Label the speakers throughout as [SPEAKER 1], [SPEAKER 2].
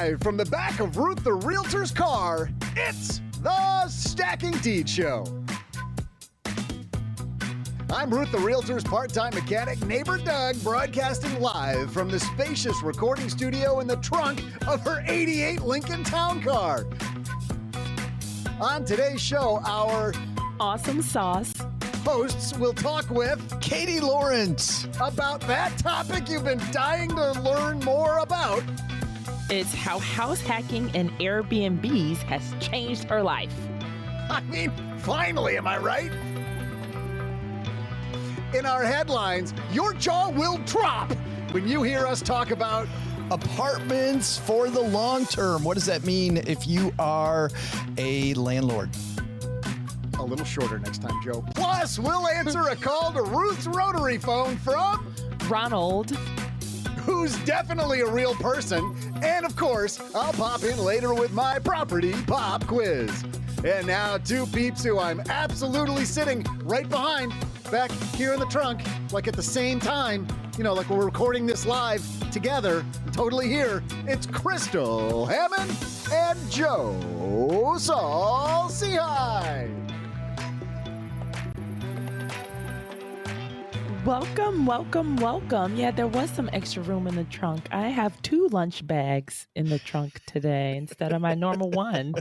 [SPEAKER 1] Live from the back of Ruth the Realtor's car, it's the Stacking Deeds Show. I'm Ruth the Realtor's part-time mechanic, neighbor Doug, broadcasting live from the spacious recording studio in the trunk of her 88 Lincoln Town Car. On today's show, our
[SPEAKER 2] awesome sauce
[SPEAKER 1] hosts will talk with
[SPEAKER 3] Catie Lawrence
[SPEAKER 1] about that topic you've been dying to learn more about.
[SPEAKER 2] It's how house hacking and Airbnbs has changed her life.
[SPEAKER 1] I mean, finally, am I right? In our headlines, your jaw will drop when you hear us talk about
[SPEAKER 3] apartments for the long term. What does that mean if you are a landlord?
[SPEAKER 1] A little shorter next time, Joe. Plus, we'll answer a call to Ruth's rotary phone from
[SPEAKER 2] Ronald,
[SPEAKER 1] who's definitely a real person. And of course, I'll pop in later with my property pop quiz. And now, two peeps who I'm absolutely sitting right behind, back here in the trunk, like at the same time, you know, like we're recording this live together, totally here. It's Crystal Hammond and Joe Saul. Say hi.
[SPEAKER 2] welcome, welcome, welcome. Yeah, there was some extra room in the trunk. I have 2 lunch bags in the trunk today instead of my normal one.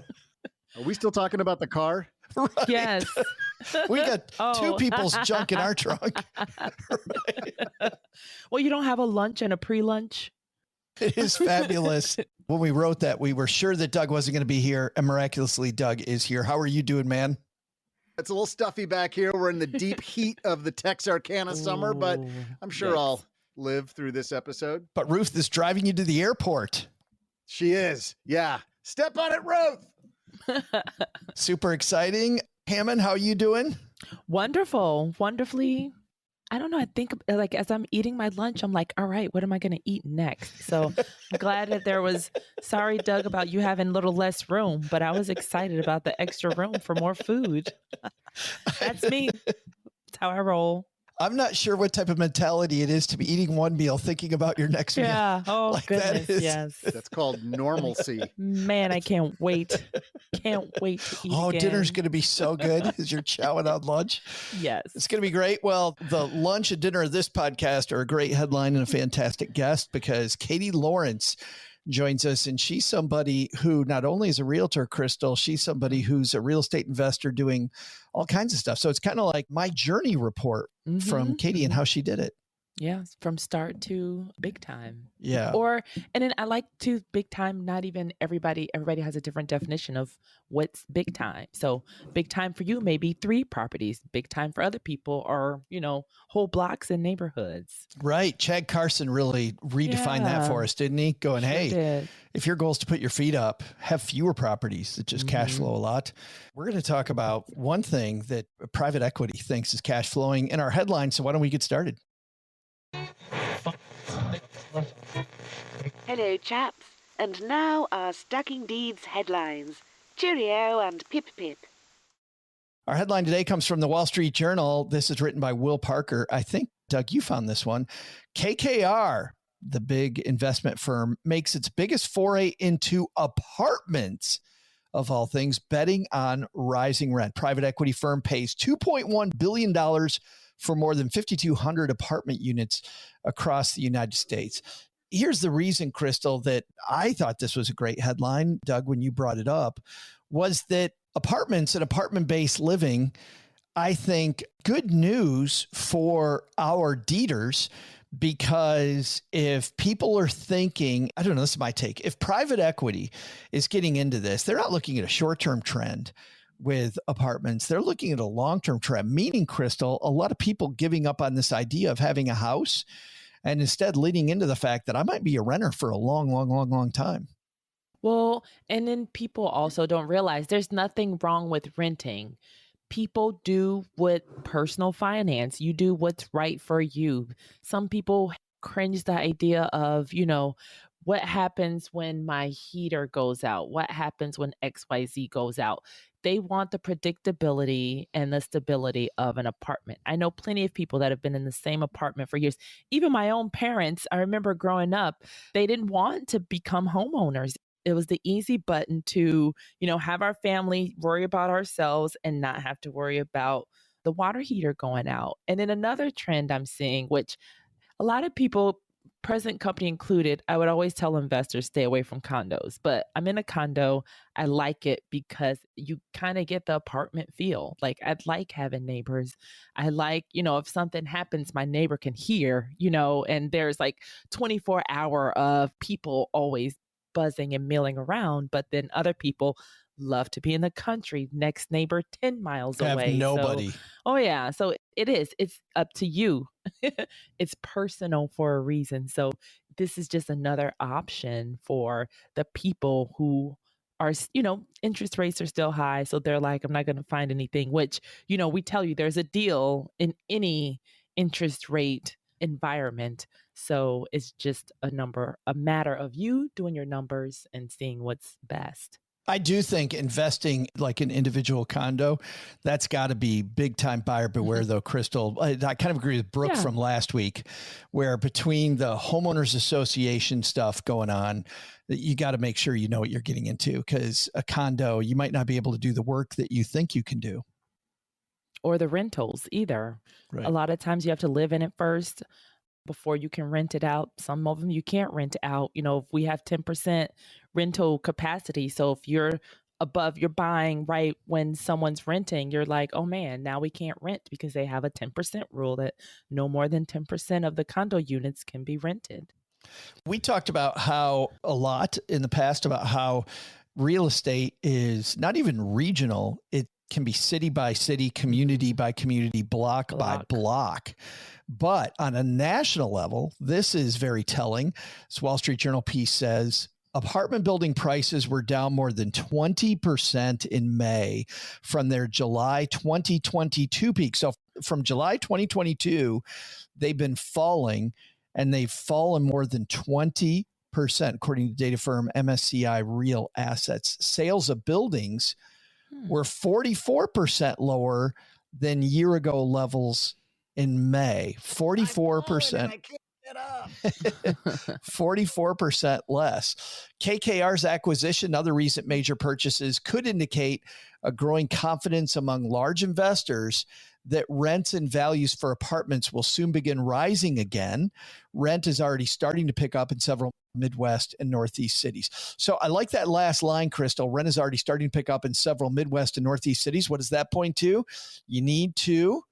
[SPEAKER 1] Are we still talking about the car?
[SPEAKER 3] Right.
[SPEAKER 2] Yes.
[SPEAKER 3] We got 2 people's junk in our trunk. Right.
[SPEAKER 2] Well, you don't have a lunch and a pre-lunch?
[SPEAKER 3] It is fabulous. When we wrote that, we were sure that Doug wasn't going to be here, and miraculously, Doug is here. How are you doing, man?
[SPEAKER 1] It's a little stuffy back here. We're in the deep heat of the Texarkana summer, but I'm sure I'll live through this episode.
[SPEAKER 3] But Ruth is driving you to the airport.
[SPEAKER 1] She is. Yeah. Step on it, Ruth.
[SPEAKER 3] Super exciting. Hammond, how are you doing?
[SPEAKER 2] Wonderful. Wonderfully. I don't know. I think like as I'm eating my lunch, I'm like, all right, what am I going to eat next? So I'm glad that there was, sorry, Doug, about you having a little less room, but I was excited about the extra room for more food. That's me. That's how I roll.
[SPEAKER 3] I'm not sure what type of mentality it is to be eating one meal, thinking about your next meal.
[SPEAKER 2] Yeah. Oh, like goodness. Yes.
[SPEAKER 1] That's called normalcy.
[SPEAKER 2] Man, I can't wait. Can't wait to eat again.
[SPEAKER 3] Dinner's going to be so good as you're chowing on lunch.
[SPEAKER 2] Yes.
[SPEAKER 3] It's going to be great. Well, the lunch and dinner of this podcast are a great headline and a fantastic guest because Catie Lawrence joins us, and she's somebody who not only is a realtor, Crystal, she's somebody who's a real estate investor doing all kinds of stuff. So it's kind of like my journey report from Catie and how she did it.
[SPEAKER 2] Yeah, from start to big time.
[SPEAKER 3] Yeah.
[SPEAKER 2] And then I like to big time, not even everybody has a different definition of what's big time. So big time for you may be 3 properties. Big time for other people are, whole blocks and neighborhoods.
[SPEAKER 3] Right. Chad Carson really redefined that for us, didn't he? Going, hey, if your goal is to put your feet up, have fewer properties that just cash flow a lot. We're going to talk about one thing that private equity thinks is cash flowing in our headline. So why don't we get started?
[SPEAKER 4] Hello, chaps. And now our Stacking Deeds headlines. Cheerio and pip pip.
[SPEAKER 3] Our headline today comes from the Wall Street Journal. This is written by Will Parker. I think, Doug, you found this one. KKR, the big investment firm, makes its biggest foray into apartments, of all things, betting on rising rent. Private equity firm pays $2.1 billion for more than 5,200 apartment units across the United States. Here's the reason, Crystal, that I thought this was a great headline, Doug, when you brought it up, was that apartments and apartment-based living, I think, good news for our deeders, because if people are thinking, I don't know, this is my take, if private equity is getting into this, they're not looking at a short-term trend with apartments. They're looking at a long-term trend, meaning, Crystal, a lot of people giving up on this idea of having a house and instead leading into the fact that I might be a renter for a long time.
[SPEAKER 2] Well, and then people also don't realize there's nothing wrong with renting. People do what personal finance, you do what's right for you. Some people cringe the idea of, what happens when my heater goes out? What happens when XYZ goes out? They want the predictability and the stability of an apartment. I know plenty of people that have been in the same apartment for years. Even my own parents, I remember growing up, they didn't want to become homeowners. it was the easy button to, have our family worry about ourselves and not have to worry about the water heater going out. And then another trend I'm seeing, which a lot of people, present company included, I would always tell investors stay away from condos. But I'm in a condo. I like it because you kind of get the apartment feel. Like I like having neighbors. I like, if something happens, my neighbor can hear, and there's like 24-hour of people always buzzing and milling around. But then other people love to be in the country, next neighbor 10 miles
[SPEAKER 3] Have
[SPEAKER 2] away.
[SPEAKER 3] nobody.
[SPEAKER 2] Oh yeah. So it's up to you. It's personal for a reason. So this is just another option for the people who are, interest rates are still high. So they're like, I'm not going to find anything, which, we tell you there's a deal in any interest rate environment. So it's just a matter of you doing your numbers and seeing what's best.
[SPEAKER 3] I do think investing like an individual condo, that's got to be big time buyer beware though, Crystal. I kind of agree with Brooke from last week, where between the homeowners association stuff going on, you got to make sure you know what you're getting into, because a condo, you might not be able to do the work that you think you can do.
[SPEAKER 2] Or the rentals either.
[SPEAKER 3] Right.
[SPEAKER 2] A lot of times you have to live in it first before you can rent it out. Some of them you can't rent out. If we have 10% rental capacity. So if you're buying right when someone's renting, you're like, oh man, now we can't rent because they have a 10% rule that no more than 10% of the condo units can be rented.
[SPEAKER 3] We talked about how a lot in the past about how real estate is not even regional. It can be city by city, community by community, block by block. But on a national level, this is very telling. This Wall Street Journal piece says apartment building prices were down more than 20% in May from their July 2022 peak. So from July 2022, they've been falling, and they've fallen more than 20%, according to data firm MSCI Real Assets. Sales of buildings were 44% lower than year ago levels in May. 44%. I can't get up. 44% less. KKR's acquisition and other recent major purchases could indicate a growing confidence among large investors that rents and values for apartments will soon begin rising again. Rent is already starting to pick up in several Midwest and Northeast cities. So I like that last line, Crystal. Rent is already starting to pick up in several Midwest and Northeast cities. What does that point to? You need to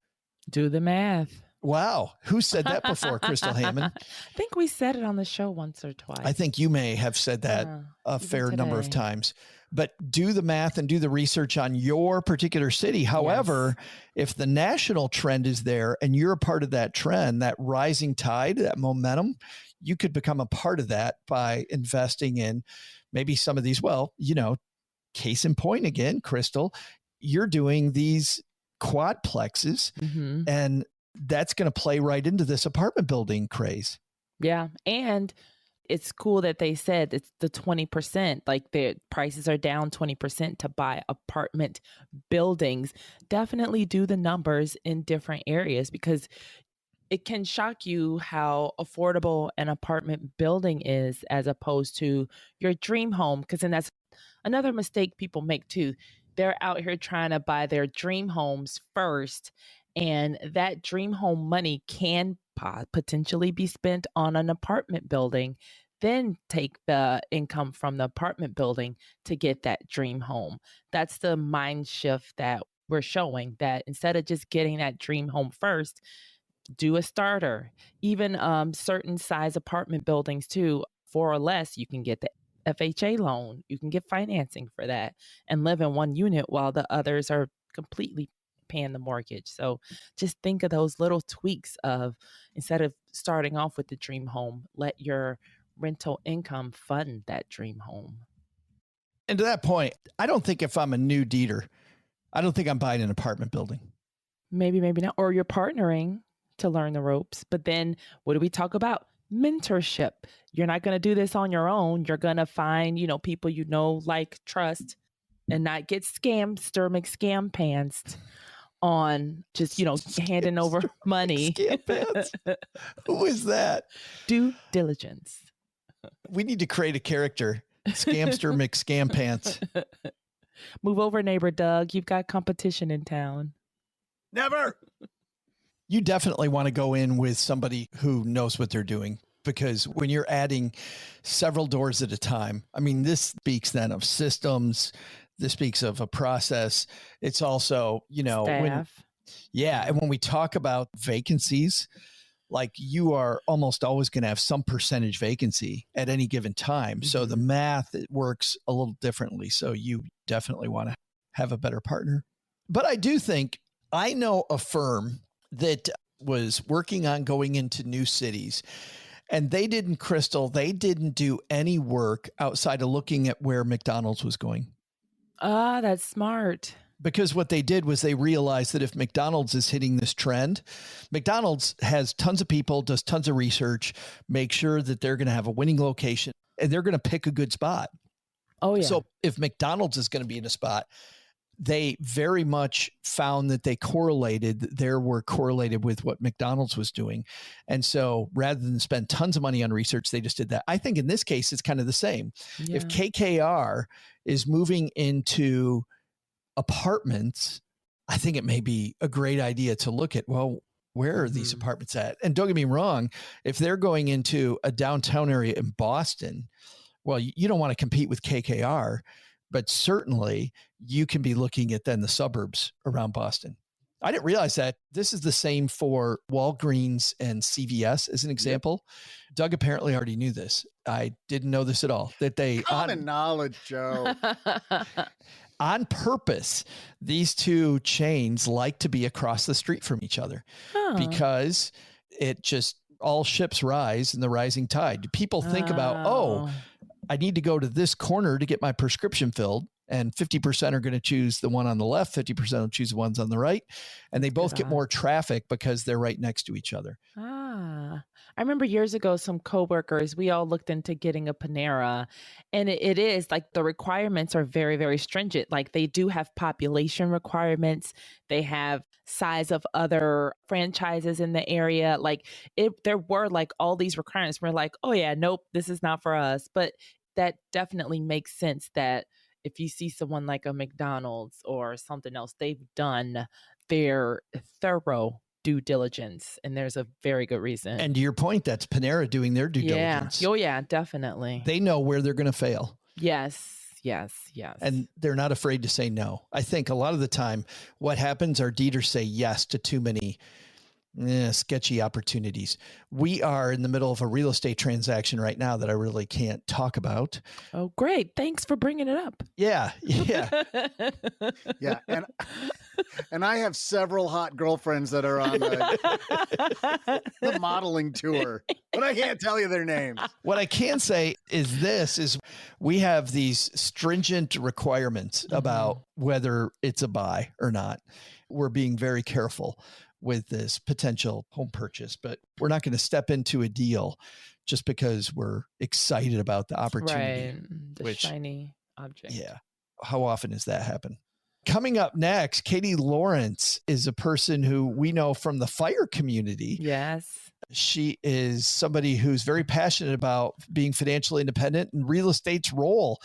[SPEAKER 2] do the math.
[SPEAKER 3] Wow. Who said that before, Crystal Hammond?
[SPEAKER 2] I think we said it on the show once or twice.
[SPEAKER 3] I think you may have said that a fair number of times. But do the math and do the research on your particular city. However, if the national trend is there and you're a part of that trend, that rising tide, that momentum, you could become a part of that by investing in maybe some of these. Well, case in point again, Crystal, you're doing these quadplexes, and that's going to play right into this apartment building craze.
[SPEAKER 2] Yeah. And it's cool that they said it's the 20%, like the prices are down 20% to buy apartment buildings. Definitely do the numbers in different areas, because it can shock you how affordable an apartment building is as opposed to your dream home. Because then that's another mistake people make too. They're out here trying to buy their dream homes first, and that dream home money can potentially be spent on an apartment building, then take the income from the apartment building to get that dream home. That's the mind shift that we're showing, that instead of just getting that dream home first, do a starter. Even certain size apartment buildings too, 4 or less, you can get the FHA loan. You can get financing for that and live in one unit while the others are completely paying the mortgage. So just think of those little tweaks of, instead of starting off with the dream home, let your rental income fund that dream home.
[SPEAKER 3] And to that point, I don't think if I'm a new deeder, I don't think I'm buying an apartment building.
[SPEAKER 2] Maybe not. Or you're partnering to learn the ropes. But then what do we talk about? Mentorship. You're not going to do this on your own. You're going to find, people like, trust, and not get sturmic scam pantsed on just, handing over money.
[SPEAKER 3] Scam pants? Who is that?
[SPEAKER 2] Due diligence.
[SPEAKER 3] We need to create a character Scamster McScam pants.
[SPEAKER 2] Move over, neighbor Doug. You've got competition in town.
[SPEAKER 1] Never.
[SPEAKER 3] You definitely want to go in with somebody who knows what they're doing, because when you're adding several doors at a time, I mean, this speaks then of systems. This speaks of a process. It's also,
[SPEAKER 2] Staff.
[SPEAKER 3] And when we talk about vacancies, like you are almost always going to have some percentage vacancy at any given time. So the math, it works a little differently. So you definitely want to have a better partner. But I do think I know a firm that was working on going into new cities, and they didn't do any work outside of looking at where McDonald's was going.
[SPEAKER 2] Ah, that's smart.
[SPEAKER 3] Because what they did was they realized that if McDonald's is hitting this trend, McDonald's has tons of people, does tons of research, make sure that they're going to have a winning location, and they're going to pick a good spot.
[SPEAKER 2] Oh, yeah.
[SPEAKER 3] So if McDonald's is going to be in a spot, they very much found that their work correlated with what McDonald's was doing. And so rather than spend tons of money on research, they just did that. I think in this case, it's kind of the same.
[SPEAKER 2] Yeah.
[SPEAKER 3] If KKR is moving into apartments, I think it may be a great idea to look at, well, where are these apartments at? And don't get me wrong, if they're going into a downtown area in Boston, well, you don't want to compete with KKR, but certainly you can be looking at then the suburbs around Boston. I didn't realize that. This is the same for Walgreens and CVS as an example. Yep. Doug apparently already knew this. I didn't know this at all. That they
[SPEAKER 1] common knowledge, Joe.
[SPEAKER 3] On purpose, these two chains like to be across the street from each other because it just all ships rise in the rising tide. People think about, I need to go to this corner to get my prescription filled. And 50% are going to choose the one on the left, 50% will choose the ones on the right. And they both get more traffic because they're right next to each other.
[SPEAKER 2] I remember years ago, some coworkers, we all looked into getting a Panera, and it is like the requirements are very, very stringent. Like they do have population requirements. They have size of other franchises in the area. Like there were like all these requirements. We're like, oh yeah, nope, this is not for us. But that definitely makes sense that if you see someone like a McDonald's or something else, they've done their thorough due diligence, and there's a very good reason.
[SPEAKER 3] And to your point, that's Panera doing their due diligence.
[SPEAKER 2] Oh yeah, definitely.
[SPEAKER 3] They know where they're going to fail.
[SPEAKER 2] Yes.
[SPEAKER 3] And they're not afraid to say no. I think a lot of the time what happens are deeders say yes to too many sketchy opportunities. We are in the middle of a real estate transaction right now that I really can't talk about.
[SPEAKER 2] Oh, great. Thanks for bringing it up.
[SPEAKER 3] Yeah.
[SPEAKER 1] Yeah. And I have several hot girlfriends that are on the modeling tour, but I can't tell you their names.
[SPEAKER 3] What I can say is we have these stringent requirements about whether it's a buy or not. We're being very careful with this potential home purchase, but we're not going to step into a deal just because we're excited about the opportunity.
[SPEAKER 2] Right. The shiny object.
[SPEAKER 3] Yeah. How often does that happen? Coming up next, Catie Lawrence is a person who we know from the fire community.
[SPEAKER 2] Yes.
[SPEAKER 3] She is somebody who's very passionate about being financially independent and real estate's role.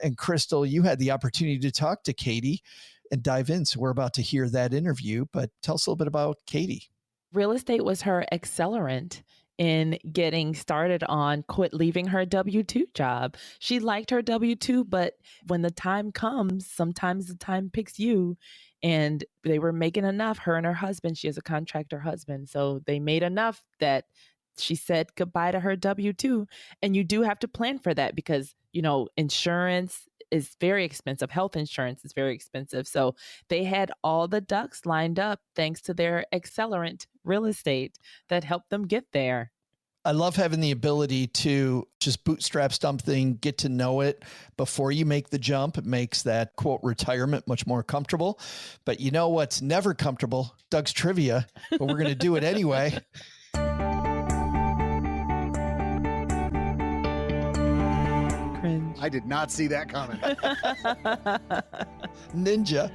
[SPEAKER 3] And Crystal, you had the opportunity to talk to Catie and dive in. So we're about to hear that interview, but tell us a little bit about Catie.
[SPEAKER 2] Real estate was her accelerant in getting started on leaving her W-2 job. She liked her W-2, but when the time comes, sometimes the time picks you. And they were making enough, her and her husband. She has a contractor husband. So they made enough that she said goodbye to her W-2. And you do have to plan for that because, insurance is very expensive. Health insurance is very expensive. So they had all the ducks lined up thanks to their accelerant real estate that helped them get there.
[SPEAKER 3] I love having the ability to just bootstrap something, get to know it before you make the jump. It makes that quote retirement much more comfortable. But you know what's never comfortable? Doug's trivia, but we're going to do it anyway.
[SPEAKER 2] Cringe.
[SPEAKER 1] I did not see that coming.
[SPEAKER 3] Ninja.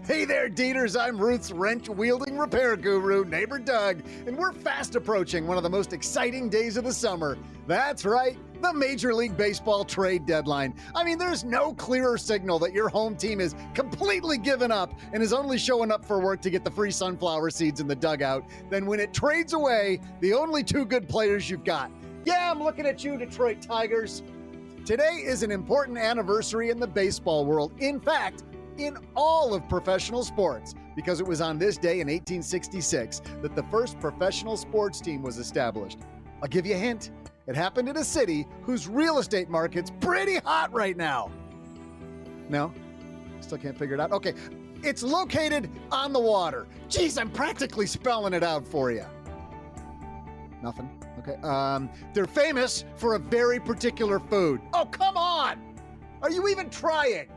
[SPEAKER 1] Hey there, Deeders. I'm Ruth's wrench-wielding repair guru, neighbor Doug, and we're fast approaching one of the most exciting days of the summer. That's right, the Major League Baseball trade deadline. I mean, there's no clearer signal that your home team is completely given up and is only showing up for work to get the free sunflower seeds in the dugout than when it trades away the only two good players you've got. Yeah, I'm looking at you, Detroit Tigers. Today is an important anniversary in the baseball world. In fact, in all of professional sports, because it was on this day in 1866 that the first professional sports team was established. I'll give you a hint. It happened in a city whose real estate market's pretty hot right now. No? Still can't figure it out? Okay. It's located on the water. Geez, I'm practically spelling it out for you. Nothing? Okay. They're famous for a very particular food. Oh, come on! Are you even trying?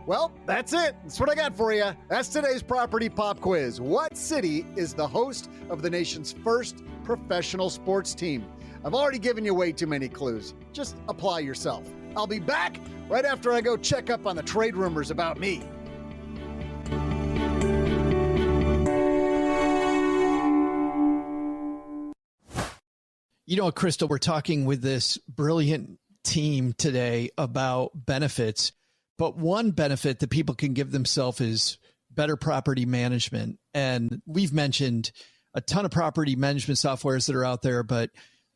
[SPEAKER 1] Well, that's it. That's what I got for you. That's today's Property Pop Quiz. What city is the host of the nation's first professional sports team? I've already given you way too many clues. Just apply yourself. I'll be back right after I go check up on the trade rumors about me.
[SPEAKER 3] You know, Crystal, we're talking with this brilliant team today about benefits, but one benefit that people can give themselves is better property management. And we've mentioned a ton of property management softwares that are out there, but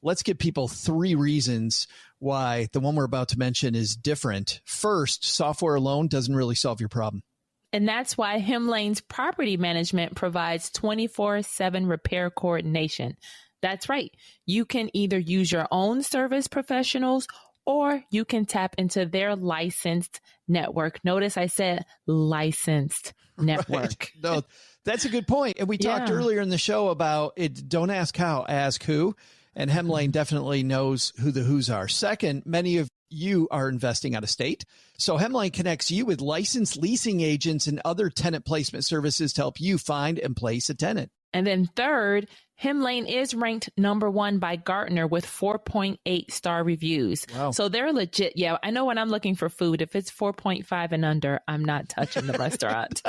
[SPEAKER 3] let's give people 3 reasons why the one we're about to mention is different. First, software alone doesn't really solve your problem.
[SPEAKER 2] And that's why Hemlane's property management provides 24/7 repair coordination. That's right. You can either use your own service professionals or you can tap into their licensed network. Notice I said licensed network.
[SPEAKER 3] Right. No, that's a good point. And we talked earlier in the show about it. Don't ask how, ask who. And Hemlane definitely knows who the who's are. Second, many of you are investing out of state. So Hemlane connects you with licensed leasing agents and other tenant placement services to help you find and place a tenant.
[SPEAKER 2] And then third, Hemlane is ranked #1 by Gartner with 4.8 star reviews.
[SPEAKER 3] Wow.
[SPEAKER 2] So they're legit. Yeah, I know when I'm looking for food, if it's 4.5 and under, I'm not touching the restaurant.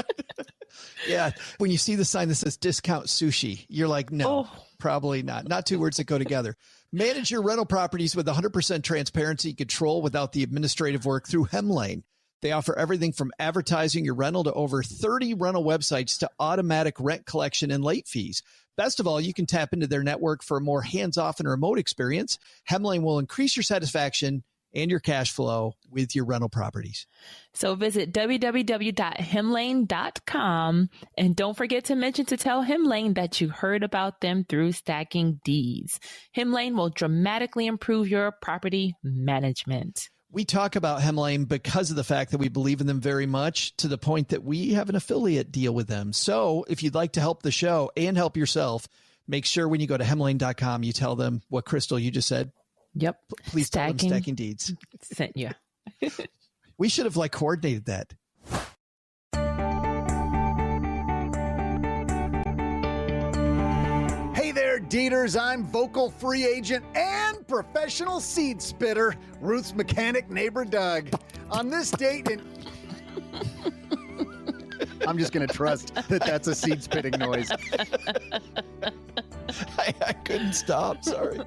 [SPEAKER 3] Yeah. When you see the sign that says discount sushi, you're like, no, probably not. Not 2 words that go together. Manage your rental properties with 100% transparency and control without the administrative work through Hemlane. They offer everything from advertising your rental to over 30 rental websites to automatic rent collection and late fees. Best of all, you can tap into their network for a more hands-off and remote experience. Hemlane will increase your satisfaction and your cash flow with your rental properties.
[SPEAKER 2] So visit www.hemlane.com and don't forget to mention to tell Hemlane that you heard about them through Stacking Deeds. Hemlane will dramatically improve your property management.
[SPEAKER 3] We talk about Hemlane because of the fact that we believe in them very much, to the point that we have an affiliate deal with them. So if you'd like to help the show and help yourself, make sure when you go to hemlane.com, you tell them what Crystal you just said.
[SPEAKER 2] Yep.
[SPEAKER 3] Please tell them Stacking Deeds.
[SPEAKER 2] Sent you.
[SPEAKER 3] We should have coordinated that.
[SPEAKER 1] Hey there, Deeters. I'm vocal free agent and professional seed spitter, Ruth's mechanic neighbor Doug. On this date in... I'm just going to trust that that's a seed spitting noise.
[SPEAKER 3] I couldn't stop. Sorry.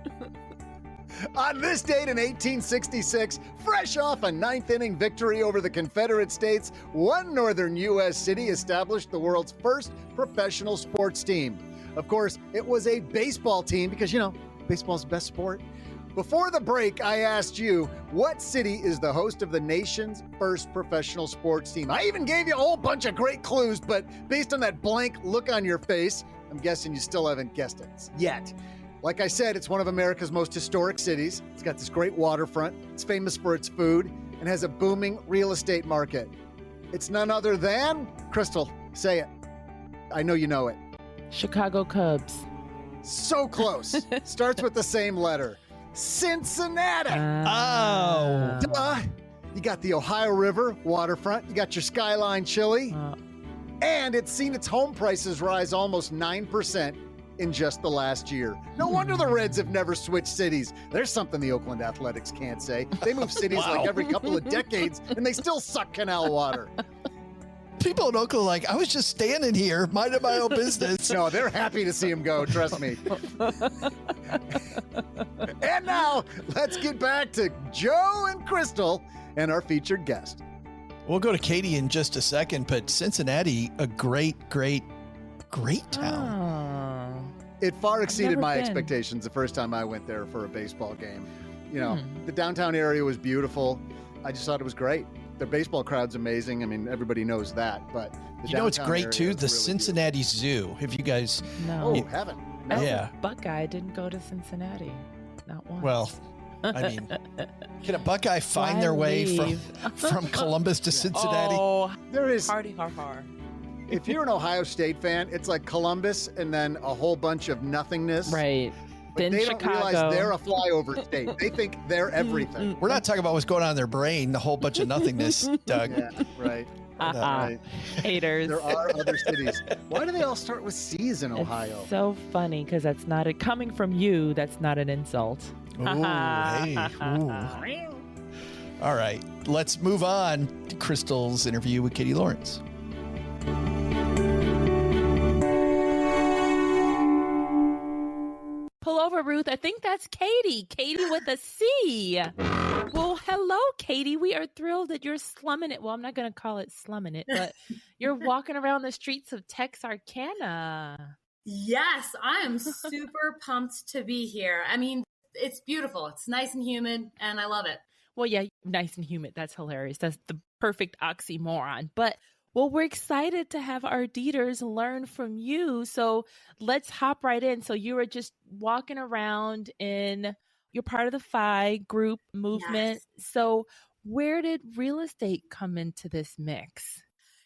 [SPEAKER 1] On this date in 1866, fresh off a 9th-inning victory over the Confederate States, one northern U.S. city established the world's first professional sports team. Of course, it was a baseball team because, baseball's the best sport. Before the break, I asked you, what city is the host of the nation's first professional sports team? I even gave you a whole bunch of great clues, but based on that blank look on your face, I'm guessing you still haven't guessed it yet. Like I said, it's one of America's most historic cities. It's got this great waterfront. It's famous for its food and has a booming real estate market. It's none other than, Crystal, say it. I know you know it.
[SPEAKER 2] Chicago Cubs.
[SPEAKER 1] So close. Starts with the same letter. Cincinnati.
[SPEAKER 3] Oh.
[SPEAKER 1] Duh. You got the Ohio River waterfront. You got your Skyline Chili. And it's seen its home prices rise almost 9% in just the last year. No wonder the Reds have never switched cities. There's something the Oakland Athletics can't say. They move cities like every couple of decades, and they still suck canal water.
[SPEAKER 3] People in Oakland are like, I was just standing here, minding my own business.
[SPEAKER 1] No, they're happy to see him go, trust me. And And now, let's get back to Joe and Crystal and our featured guest.
[SPEAKER 3] We'll go to Catie in just a second, but Cincinnati, a great town.
[SPEAKER 1] It far exceeded
[SPEAKER 2] never
[SPEAKER 1] my
[SPEAKER 2] been.
[SPEAKER 1] expectations the first time I went there for a baseball game. You know, the downtown area was beautiful. I just thought it was great. The baseball crowd's amazing. I mean, everybody knows that, but the
[SPEAKER 3] You know what's
[SPEAKER 1] downtown
[SPEAKER 3] great
[SPEAKER 1] area
[SPEAKER 3] too?
[SPEAKER 1] is
[SPEAKER 3] The
[SPEAKER 1] really
[SPEAKER 3] Cincinnati Zoo. Have you guys?
[SPEAKER 2] No.
[SPEAKER 1] beautiful. Oh, heaven.
[SPEAKER 2] As a
[SPEAKER 3] Yeah.
[SPEAKER 2] Buckeye didn't go to Cincinnati. Not once.
[SPEAKER 3] Well, I mean, can a Buckeye find their way from Columbus to Cincinnati?
[SPEAKER 2] Oh,
[SPEAKER 1] There is,
[SPEAKER 2] hardy har har.
[SPEAKER 1] if you're an Ohio State fan, it's like Columbus and then a whole bunch of nothingness.
[SPEAKER 2] Right.
[SPEAKER 1] But
[SPEAKER 2] Then
[SPEAKER 1] they
[SPEAKER 2] Chicago.
[SPEAKER 1] don't realize they're a flyover state. They think they're everything.
[SPEAKER 3] We're not talking about what's going on in their brain, the whole bunch of nothingness, Doug.
[SPEAKER 1] Yeah, right. Right.
[SPEAKER 2] Haters.
[SPEAKER 1] There are other cities. Why do they all start with C's in
[SPEAKER 2] It's
[SPEAKER 1] Ohio?
[SPEAKER 2] so funny because that's not coming from you. That's not an insult.
[SPEAKER 3] Ooh, hey, ooh. All right, let's move on to Crystal's interview with Catie Lawrence.
[SPEAKER 2] Pull over, Ruth. I think that's Catie. Catie with a C. Well, hello, Catie. We are thrilled that you're slumming it. Well, I'm not going to call it slumming it, but you're walking around the streets of Texarkana.
[SPEAKER 5] Yes, I am super pumped to be here. I mean, it's beautiful. It's nice and humid, and I love it.
[SPEAKER 2] Well, yeah, nice and humid. That's hilarious. That's the perfect oxymoron. But, well, we're excited to have our Dieters learn from you. So let's hop right in. So you were just walking around you're part of the FI group movement.
[SPEAKER 5] Yes.
[SPEAKER 2] So where did real estate come into this mix?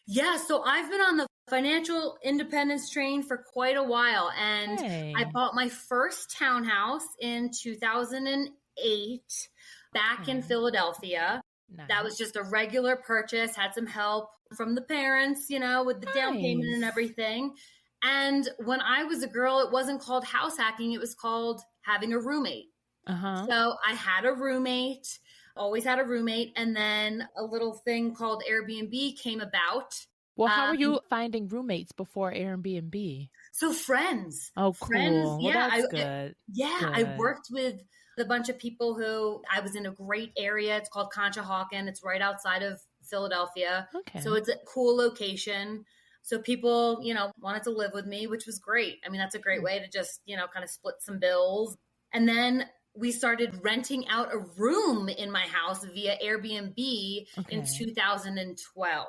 [SPEAKER 5] Yeah, so I've been on the financial independence train for quite a while, and
[SPEAKER 2] Hey.
[SPEAKER 5] I bought my first townhouse in 2008 back in
[SPEAKER 2] Okay.
[SPEAKER 5] Philadelphia.
[SPEAKER 2] Nice.
[SPEAKER 5] That was just a regular purchase, had some help from the parents, with the down payment and
[SPEAKER 2] Nice.
[SPEAKER 5] everything. And when I was a girl, it wasn't called house hacking, it was called having a roommate.
[SPEAKER 2] Uh-huh.
[SPEAKER 5] So I had a roommate, always had a roommate. And then a little thing called Airbnb came about.
[SPEAKER 2] Well, how were you finding roommates before Airbnb?
[SPEAKER 5] So friends.
[SPEAKER 2] Oh,
[SPEAKER 5] Friends,
[SPEAKER 2] cool. Well,
[SPEAKER 5] yeah,
[SPEAKER 2] that's
[SPEAKER 5] I-
[SPEAKER 2] good.
[SPEAKER 5] Yeah, I
[SPEAKER 2] Good.
[SPEAKER 5] worked with a bunch of people who I was in a great area. It's called Conshohocken. It's right outside of Philadelphia.
[SPEAKER 2] Okay.
[SPEAKER 5] So it's a cool location. So people, wanted to live with me, which was great. I mean, that's a great way to just, kind of split some bills. And then we started renting out a room in my house via Airbnb in
[SPEAKER 2] Okay.
[SPEAKER 5] 2012.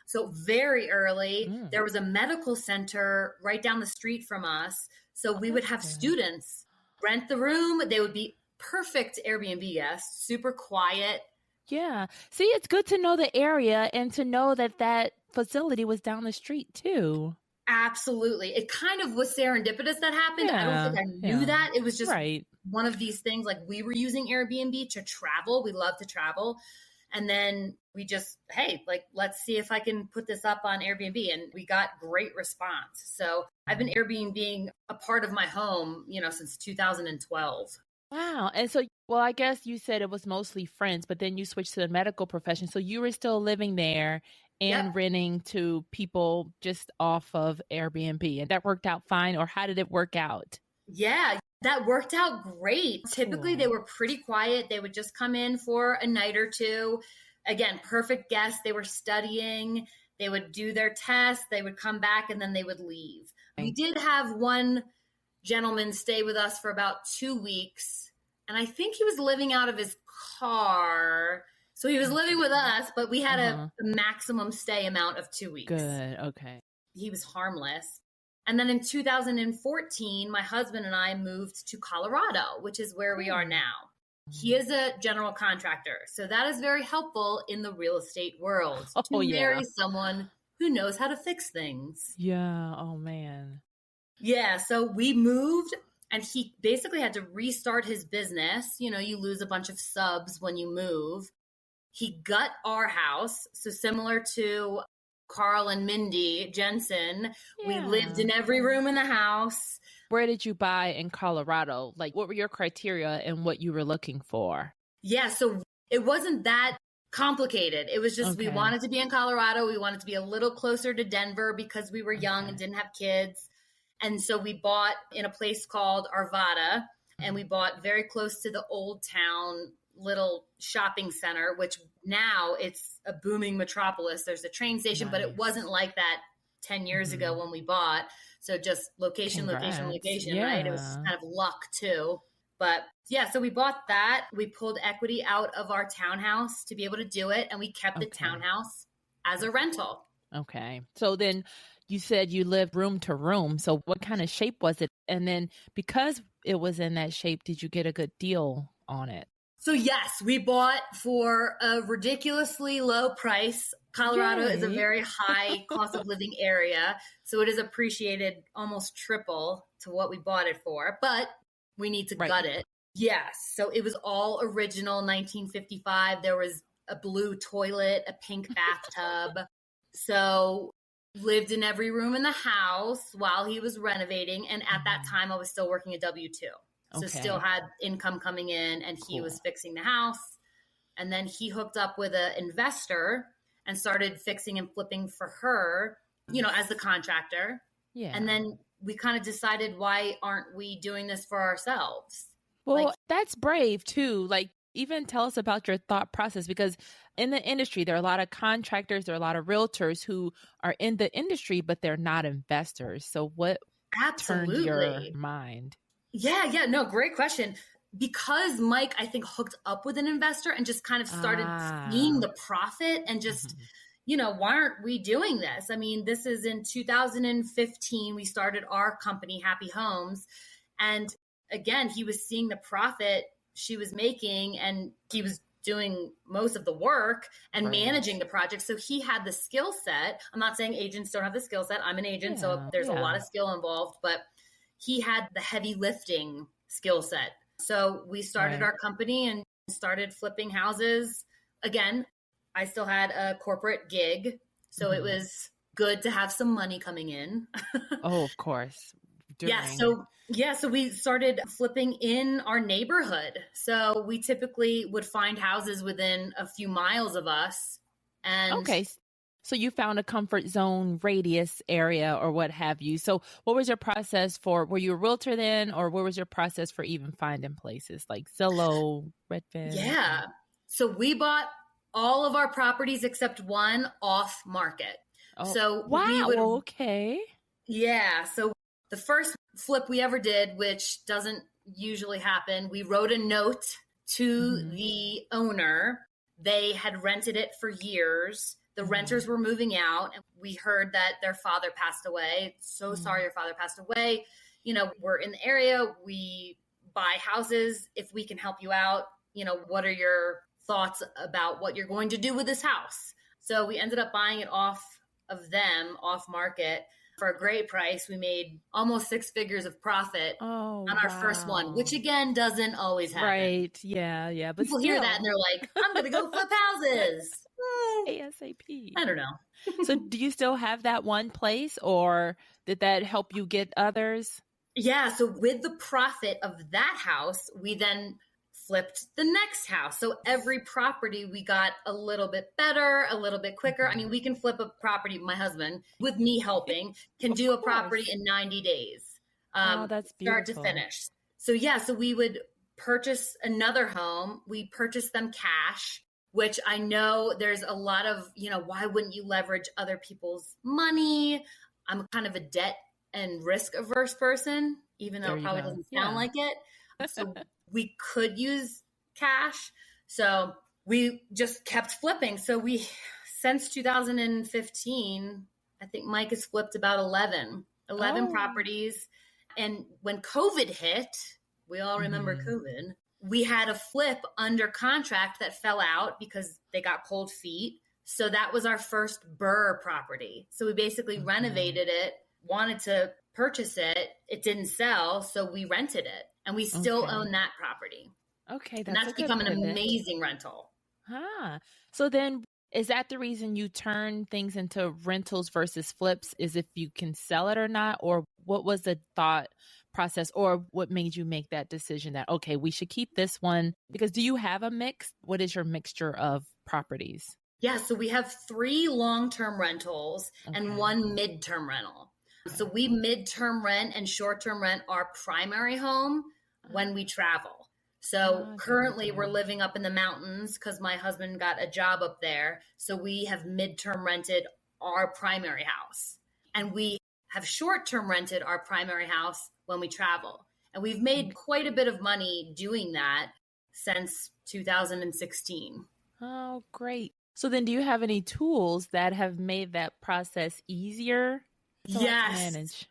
[SPEAKER 5] So very early, there was a medical center right down the street from us. So we would have
[SPEAKER 2] good.
[SPEAKER 5] students rent the room. They would be perfect Airbnb guests, super quiet.
[SPEAKER 2] Yeah. See, it's good to know the area and to know that facility was down the street too.
[SPEAKER 5] Absolutely. It kind of was serendipitous that happened. I don't think I knew
[SPEAKER 2] Yeah.
[SPEAKER 5] that. It was just
[SPEAKER 2] Right.
[SPEAKER 5] one of these things. Like, we were using Airbnb to travel. We love to travel. And then we just, hey, let's see if I can put this up on Airbnb. And we got great response. So I've been Airbnb a part of my home, since 2012.
[SPEAKER 2] Wow. And so, well, I guess you said it was mostly friends, but then you switched to the medical profession. So you were still living there and
[SPEAKER 5] Yep.
[SPEAKER 2] renting to people just off of Airbnb. And that worked out fine, or how did it work out?
[SPEAKER 5] Yeah, that worked out great. Typically,
[SPEAKER 2] Cool.
[SPEAKER 5] they were pretty quiet. They would just come in for a night or two. Again, perfect guests. They were studying. They would do their tests. They would come back and then they would leave. We did have one gentleman stay with us for about 2 weeks. And I think he was living out of his car. So he was living with us, but we had a maximum stay amount of 2 weeks.
[SPEAKER 2] Good. Okay.
[SPEAKER 5] He was harmless. And then in 2014, my husband and I moved to Colorado, which is where we are now. He is a general contractor. So that is very helpful in the real estate world
[SPEAKER 2] Oh,
[SPEAKER 5] to
[SPEAKER 2] yeah.
[SPEAKER 5] marry someone who knows how to fix things.
[SPEAKER 2] Yeah. Oh, man.
[SPEAKER 5] Yeah. So we moved and he basically had to restart his business. You lose a bunch of subs when you move. He gut our house. So similar to Carl and Mindy Jensen, we
[SPEAKER 2] Yeah.
[SPEAKER 5] lived in every room in the house.
[SPEAKER 2] Where did you buy in Colorado? Like, what were your criteria and what you were looking for?
[SPEAKER 5] Yeah, so it wasn't that complicated. It was just we
[SPEAKER 2] Okay.
[SPEAKER 5] wanted to be in Colorado. We wanted to be a little closer to Denver because we were young and didn't have kids. And so we bought in a place called Arvada. And we bought very close to the Old Town little shopping center, which now it's a booming metropolis. There's a train station, but it wasn't like that 10 years ago when we bought. So just location, location, right? It was kind of luck too. But yeah, so we bought that. We pulled equity out of our townhouse to be able to do it. And we kept the townhouse as a rental.
[SPEAKER 2] Okay. So then you said you lived room to room. So what kind of shape was it? And then because it was in that shape, did you get a good deal on it?
[SPEAKER 5] So yes, we bought for a ridiculously low price. Colorado is a very high cost of living area. So it is appreciated almost triple to what we bought it for, but we need to gut it. Yes. So it was all original 1955. There was a blue toilet, a pink bathtub. So lived in every room in the house while he was renovating. And at that time, I was still working a W-2. So still had income coming in, and he was fixing the house. And then he hooked up with an investor and started fixing and flipping for her, as the contractor. Yeah. And then we kind of decided, why aren't we doing this for ourselves?
[SPEAKER 2] Well, that's brave too. Like, even tell us about your thought process, because in the industry, there are a lot of contractors, there are a lot of realtors who are in the industry, but they're not investors. So what turned your mind?
[SPEAKER 5] Yeah. No, great question. Because Mike, I think, hooked up with an investor and just kind of started seeing the profit and just, why aren't we doing this? I mean, this is in 2015. We started our company, Happy Homes. And again, he was seeing the profit she was making, and he was doing most of the work and managing the project. So he had the skill set. I'm not saying agents don't have the skill set. I'm an agent, so there's a lot of skill involved, but he had the heavy lifting skill set. So we started our company and started flipping houses. Again, I still had a corporate gig, so it was good to have some money coming in.
[SPEAKER 2] Oh, of course.
[SPEAKER 5] So we started flipping in our neighborhood. So we typically would find houses within a few miles of us. And
[SPEAKER 2] so you found a comfort zone radius area or what have you. So what was your process were you a realtor then, or what was your process for even finding places like Zillow, Redfin?
[SPEAKER 5] Yeah. So we bought all of our properties except one off market.
[SPEAKER 2] Oh,
[SPEAKER 5] so
[SPEAKER 2] wow.
[SPEAKER 5] Yeah. So the first flip we ever did, which doesn't usually happen, we wrote a note to the owner. They had rented it for years. The renters were moving out, and we heard that their father passed away. So sorry your father passed away. We're in the area. We buy houses. If we can help you out, what are your thoughts about what you're going to do with this house? So we ended up buying it off of them, off market, for a great price. We made almost 6 figures of profit on our first one, which again doesn't always happen.
[SPEAKER 2] Right. Yeah. But
[SPEAKER 5] people hear that and they're like, I'm going to go flip houses.
[SPEAKER 2] ASAP.
[SPEAKER 5] I don't know.
[SPEAKER 2] So do you still have that one place, or did that help you get others?
[SPEAKER 5] Yeah. So with the profit of that house, we then flipped the next house. So every property we got a little bit better, a little bit quicker. I mean, we can flip a property, my husband, with me helping, can do a property in 90 days.
[SPEAKER 2] That's beautiful.
[SPEAKER 5] Start to finish. So we would purchase another home. We purchased them cash, which I know there's a lot of, why wouldn't you leverage other people's money? I'm kind of a debt and risk averse person, even though it probably doesn't sound like it. So we could use cash. So we just kept flipping. So since 2015, I think Mike has flipped about 11 properties. And when COVID hit, we all remember COVID, we had a flip under contract that fell out because they got cold feet. So that was our first BRRRR property. So we basically renovated it, wanted to purchase it. It didn't sell. So we rented it, and we still own that property.
[SPEAKER 2] Okay.
[SPEAKER 5] That's become an amazing rental.
[SPEAKER 2] So then is that the reason you turn things into rentals versus flips, is if you can sell it or not? Or what was the thought process, or what made you make that decision that, okay, we should keep this one? Because do you have a mix? What is your mixture of properties?
[SPEAKER 5] Yeah. So we have 3 long-term rentals and 1 midterm rental. So we midterm rent and short-term rent our primary home. when we travel. So currently we're living up in the mountains because my husband got a job up there. So we have midterm rented our primary house, and we have short-term rented our primary house when we travel. And we've made quite a bit of money doing that since 2016.
[SPEAKER 2] Oh, great. So then do you have any tools that have made that process easier to manage?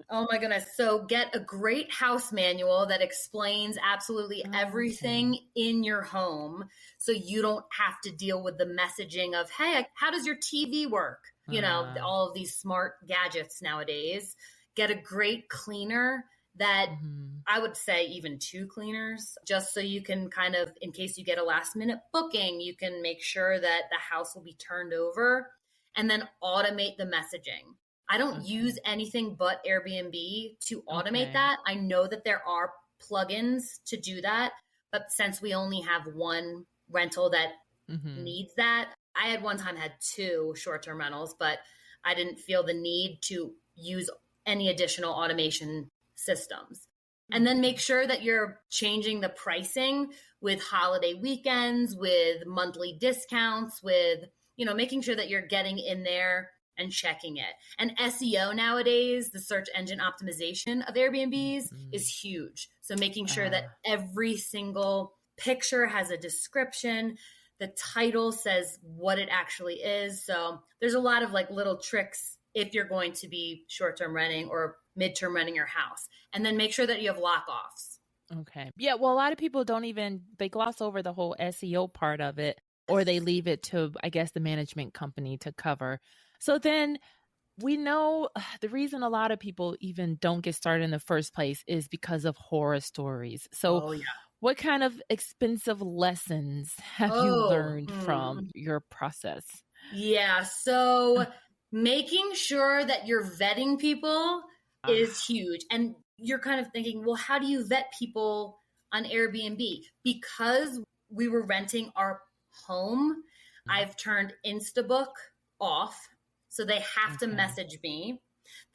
[SPEAKER 5] Oh my goodness. So get a great house manual that explains absolutely everything in your home, so you don't have to deal with the messaging of, hey, how does your TV work? You know, all of these smart gadgets nowadays. Get a great cleaner that I would say even 2 cleaners, just so you can kind of, in case you get a last minute booking, you can make sure that the house will be turned over, and then automate the messaging. I don't use anything but Airbnb to automate that. I know that there are plugins to do that, but since we only have one rental that needs that, I had one time had 2 short-term rentals, but I didn't feel the need to use any additional automation systems. And then make sure that you're changing the pricing with holiday weekends, with monthly discounts, with, you know, making sure that you're getting in there and checking it. And SEO nowadays, the search engine optimization of Airbnbs is huge. So making sure that every single picture has a description, the title says what it actually is. So there's a lot of like little tricks if you're going to be short-term renting or midterm renting your house. And then make sure that you have lock-offs.
[SPEAKER 2] Okay. Yeah, well, a lot of people they gloss over the whole SEO part of it, or they leave it to, I guess, the management company to cover. So then we know the reason a lot of people even don't get started in the first place is because of horror stories. So what kind of expensive lessons have you learned from your process?
[SPEAKER 5] Yeah, so making sure that you're vetting people is huge. And you're kind of thinking, well, how do you vet people on Airbnb? Because we were renting our home, I've turned Instabook off. So they have to message me.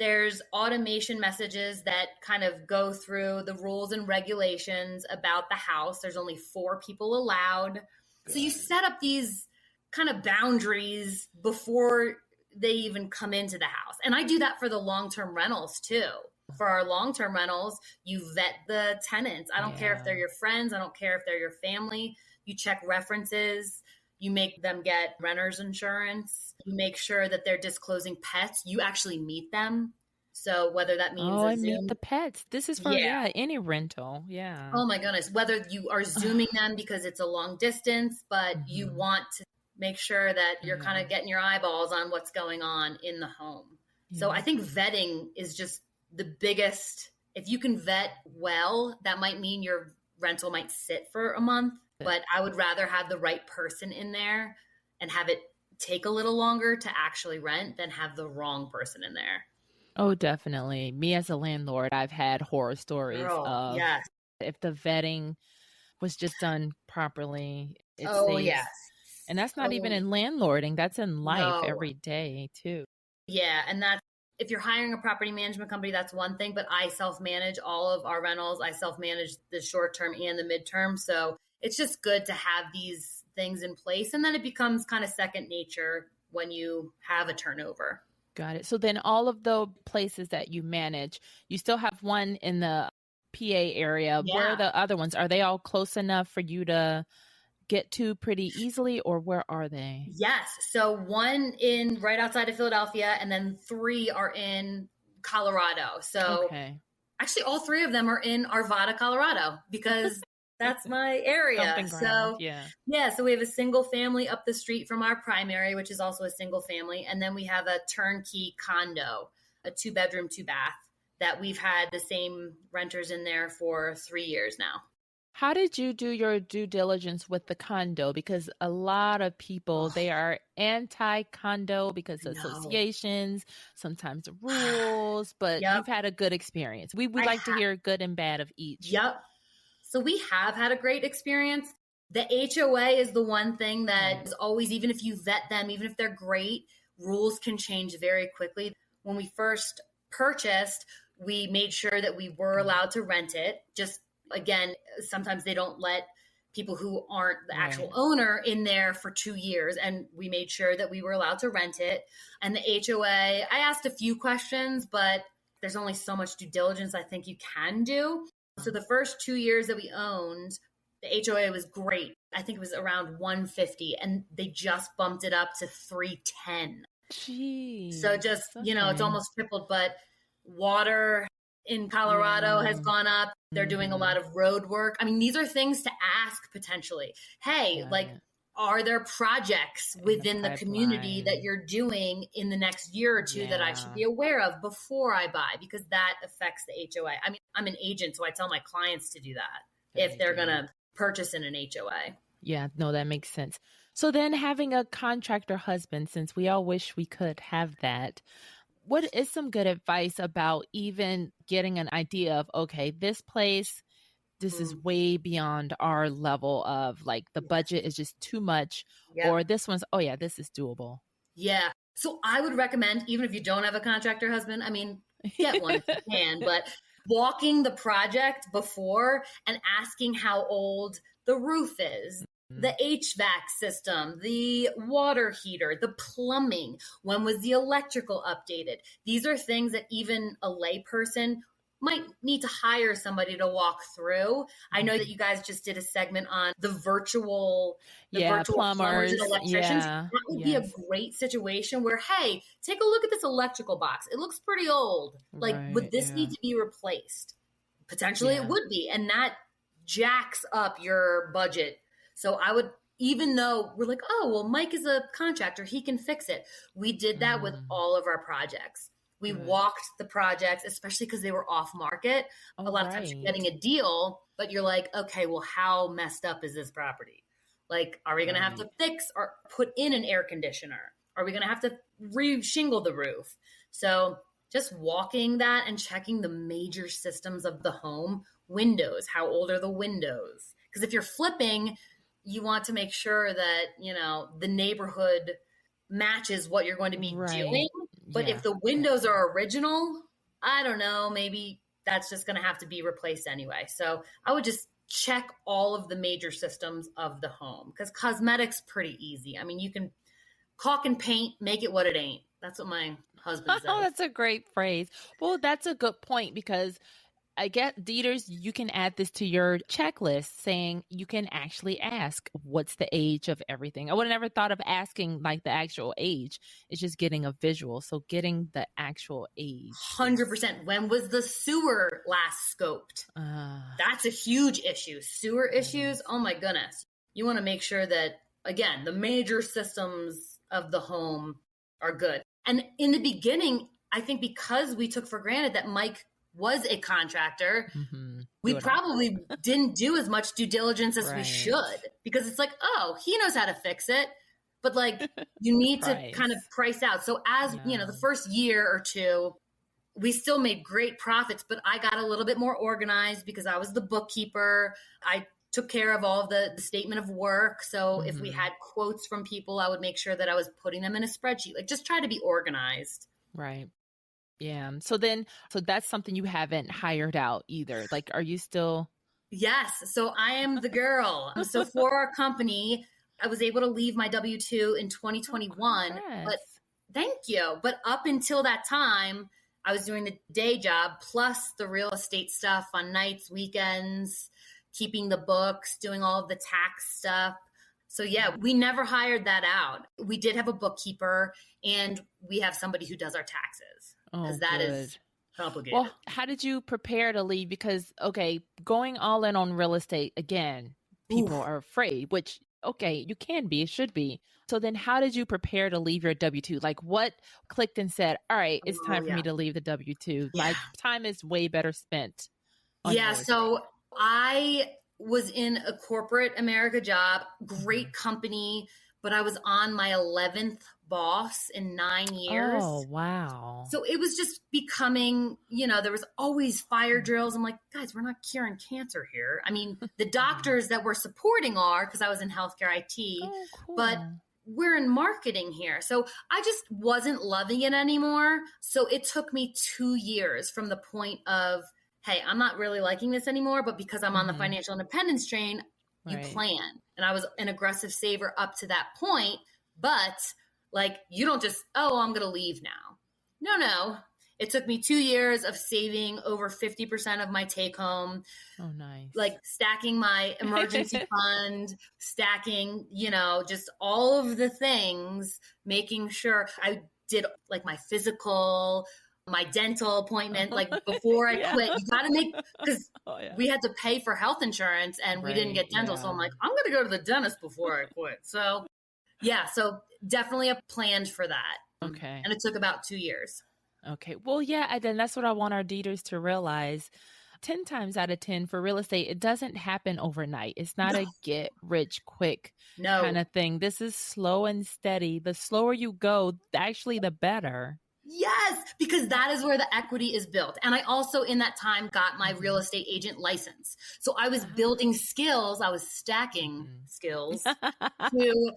[SPEAKER 5] There's automation messages that kind of go through the rules and regulations about the house. There's only 4 people allowed. So you set up these kind of boundaries before they even come into the house. And I do that for the long-term rentals too. For our long-term rentals, you vet the tenants. I don't care if they're your friends. I don't care if they're your family. You check references. You make them get renter's insurance. You make sure that they're disclosing pets. You actually meet them. So whether that means
[SPEAKER 2] I meet the pets. This is for any rental. Yeah.
[SPEAKER 5] Oh my goodness. Whether you are zooming them because it's a long distance, but you want to make sure that you're kind of getting your eyeballs on what's going on in the home. So I think vetting is just the biggest. If you can vet well, that might mean your rental might sit for a month. But I would rather have the right person in there and have it take a little longer to actually rent than have the wrong person in there.
[SPEAKER 2] Oh, definitely. Me as a landlord, I've had horror stories of if the vetting was just done properly. It saves. And that's not even in landlording. That's in life every day too.
[SPEAKER 5] Yeah. And that's, if you're hiring a property management company, that's one thing, but I self-manage all of our rentals. I self-manage the short-term and the midterm. So it's just good to have these things in place. And then it becomes kind of second nature when you have a turnover.
[SPEAKER 2] Got it. So then all of the places that you manage, you still have one in the PA area. Yeah. Where are the other ones? Are they all close enough for you to get to pretty easily, or where are they?
[SPEAKER 5] Yes. So one in right outside of Philadelphia, and then 3 are in Colorado. So actually all 3 of them are in Arvada, Colorado, because that's my area. So so we have a single family up the street from our primary, which is also a single family. And then we have a turnkey condo, a 2-bedroom, 2-bath that we've had the same renters in there for 3 years now.
[SPEAKER 2] How did you do your due diligence with the condo? Because a lot of people, they are anti-condo because of associations, sometimes the rules, but you've had a good experience. We like to hear good and bad of each.
[SPEAKER 5] Yep. So we have had a great experience. The HOA is the one thing that is always, even if you vet them, even if they're great, rules can change very quickly. When we first purchased, we made sure that we were allowed to rent it, just Again, sometimes they don't let people who aren't the actual owner in there for 2 years. And we made sure that we were allowed to rent it. And the HOA, I asked a few questions, but there's only so much due diligence I think you can do. So the first 2 years that we owned, the HOA was great. I think it was around 150 and they just bumped it up to 310.
[SPEAKER 2] Jeez.
[SPEAKER 5] So just, it's almost tripled, but water in Colorado has gone up. They're doing a lot of road work. I mean, these are things to ask potentially. Hey, are there projects within the community that you're doing in the next year or two that I should be aware of before I buy? Because that affects the HOA. I mean, I'm an agent, so I tell my clients to do that if they're going to purchase in an HOA.
[SPEAKER 2] Yeah, no, that makes sense. So then having a contractor husband, since we all wish we could have that, what is some good advice about even getting an idea of, okay, this place, this is way beyond our level of like the budget is just too much, or this one's, oh yeah, this is doable.
[SPEAKER 5] Yeah. So I would recommend, even if you don't have a contractor husband, I mean, get one if you can, but walking the project before and asking how old the roof is, the HVAC system, the water heater, the plumbing, when was the electrical updated? These are things that even a layperson might need to hire somebody to walk through. I know that you guys just did a segment on the virtual plumbers and electricians. That would be a great situation where, hey, take a look at this electrical box. It looks pretty old. Like, would this need to be replaced? Potentially it would be. And that jacks up your budget. So I would, even though we're like, oh, well, Mike is a contractor, he can fix it. We did that with all of our projects. We walked the projects, especially because they were off market. A lot of times you're getting a deal, but you're like, okay, well, how messed up is this property? Like, are we going to have to fix or put in an air conditioner? Are we going to have to re-shingle the roof? So just walking that and checking the major systems of the home, windows, how old are the windows? Because if you're flipping, you want to make sure that, the neighborhood matches what you're going to be doing. But if the windows are original, I don't know, maybe that's just going to have to be replaced anyway. So I would just check all of the major systems of the home because cosmetics pretty easy. I mean, you can caulk and paint, make it what it ain't. That's what my husband says.
[SPEAKER 2] Oh, that's a great phrase. Well, that's a good point because I get, Dieters, you can add this to your checklist saying you can actually ask what's the age of everything. I would have never thought of asking like the actual age. It's just getting a visual. So getting the actual age.
[SPEAKER 5] 100%. When was the sewer last scoped? That's a huge issue. Sewer issues, oh my goodness. You want to make sure that, again, the major systems of the home are good. And in the beginning, I think because we took for granted that Mike was a contractor, we probably didn't do as much due diligence as we should because it's like, oh, he knows how to fix it. But like, you need to kind of price out. So as, the first year or two, we still made great profits, but I got a little bit more organized because I was the bookkeeper. I took care of all of the statement of work. So if we had quotes from people, I would make sure that I was putting them in a spreadsheet, like just try to be organized.
[SPEAKER 2] Right. Yeah. So that's something you haven't hired out either. Like, are you still?
[SPEAKER 5] Yes. So I am the girl. So for our company, I was able to leave my W-2 in 2021, but thank you. But up until that time, I was doing the day job plus the real estate stuff on nights, weekends, keeping the books, doing all of the tax stuff. So yeah, we never hired that out. We did have a bookkeeper and we have somebody who does our taxes. Because that is complicated.
[SPEAKER 2] Well, how did you prepare to leave? Because, okay, going all in on real estate, again, people are afraid, which, okay, you can be, it should be. So then how did you prepare to leave your W-2? Like what clicked and said, all right, it's time for me to leave the W-2. My time is way better spent.
[SPEAKER 5] So I was in a corporate America job, great company, but I was on my 11th boss in 9 years.
[SPEAKER 2] Oh, wow.
[SPEAKER 5] So it was just becoming, there was always fire drills. I'm like, guys, we're not curing cancer here. I mean, the doctors that we're supporting are, because I was in healthcare IT, but we're in marketing here. So I just wasn't loving it anymore. So it took me 2 years from the point of, hey, I'm not really liking this anymore, but because I'm on the financial independence train, you plan. And I was an aggressive saver up to that point, but like, you don't just, oh, I'm going to leave now. No. It took me 2 years of saving over 50% of my take home.
[SPEAKER 2] Oh, nice.
[SPEAKER 5] Like stacking my emergency fund, stacking, just all of the things, making sure I did like my physical, my dental appointment, like before I quit. You got to make, because we had to pay for health insurance and we didn't get dental. So I'm like, I'm going to go to the dentist before I quit. So so definitely a planned for that.
[SPEAKER 2] Okay.
[SPEAKER 5] And it took about 2 years.
[SPEAKER 2] Okay. Well, yeah, then that's what I want our deeders to realize. 10 times out of 10 for real estate, it doesn't happen overnight. It's not a get rich quick kind of thing. This is slow and steady. The slower you go, actually, the better.
[SPEAKER 5] Yes, because that is where the equity is built. And I also in that time got my real estate agent license. So I was building skills. I was stacking skills to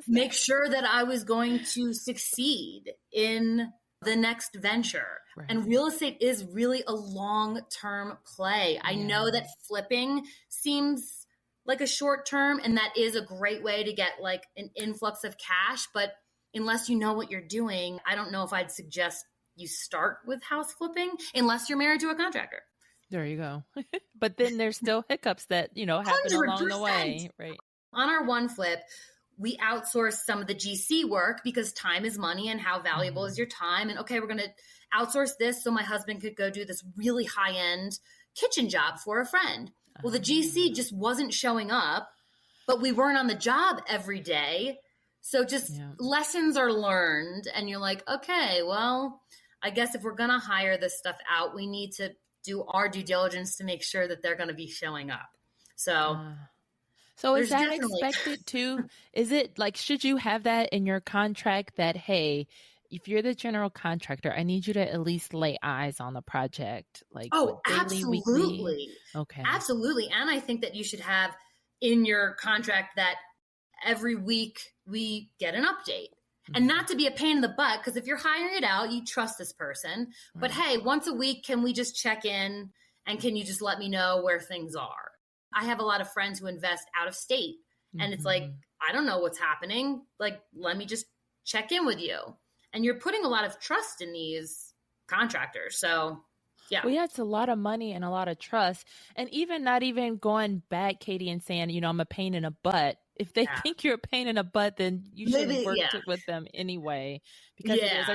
[SPEAKER 5] make sure that I was going to succeed in the next venture. Right. And real estate is really a long-term play. I know that flipping seems like a short term, and that is a great way to get like an influx of cash. But unless you know what you're doing, I don't know if I'd suggest you start with house flipping unless you're married to a contractor.
[SPEAKER 2] There you go. But then there's still hiccups that, happen
[SPEAKER 5] 100%.
[SPEAKER 2] along the way. Right.
[SPEAKER 5] On our one flip, we outsourced some of the GC work because time is money and how valuable is your time. And okay, we're going to outsource this so my husband could go do this really high-end kitchen job for a friend. Well, the GC just wasn't showing up, but we weren't on the job every day. So just lessons are learned and you're like, okay, well, I guess if we're going to hire this stuff out, we need to do our due diligence to make sure that they're going to be showing up. So
[SPEAKER 2] is that expected too? Is it like, should you have that in your contract that, hey, if you're the general contractor, I need you to at least lay eyes on the project? Like, daily,
[SPEAKER 5] absolutely.
[SPEAKER 2] Weekly? Okay.
[SPEAKER 5] Absolutely. And I think that you should have in your contract that every week we get an update. And not to be a pain in the butt, because if you're hiring it out, you trust this person. Right. But hey, once a week, can we just check in and can you just let me know where things are? I have a lot of friends who invest out of state and it's like, I don't know what's happening. Like, let me just check in with you. And you're putting a lot of trust in these contractors. So yeah.
[SPEAKER 2] Well, yeah, it's a lot of money and a lot of trust. And even not even going back, Catie, and saying, I'm a pain in the butt. If they think you're a pain in the butt, then you shouldn't work with them anyway. Because it is.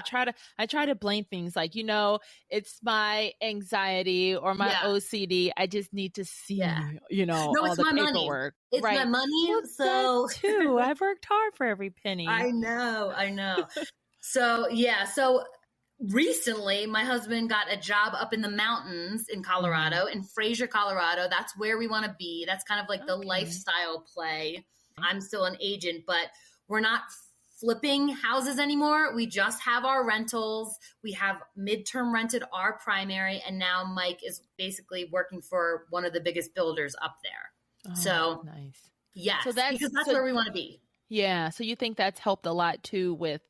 [SPEAKER 2] I try to blame things like, it's my anxiety or my OCD. I just need to see, all the paperwork.
[SPEAKER 5] It's my money.
[SPEAKER 2] Well,
[SPEAKER 5] so
[SPEAKER 2] too. I've worked hard for every penny.
[SPEAKER 5] I know. So recently, my husband got a job up in the mountains in Colorado, in Fraser, Colorado. That's where we want to be. That's kind of like the lifestyle play. I'm still an agent, but we're not flipping houses anymore. We just have our rentals. We have midterm rented our primary. And now Mike is basically working for one of the biggest builders up there. So
[SPEAKER 2] nice.
[SPEAKER 5] Yeah. So that's where we want to be.
[SPEAKER 2] Yeah. So you think that's helped a lot too with,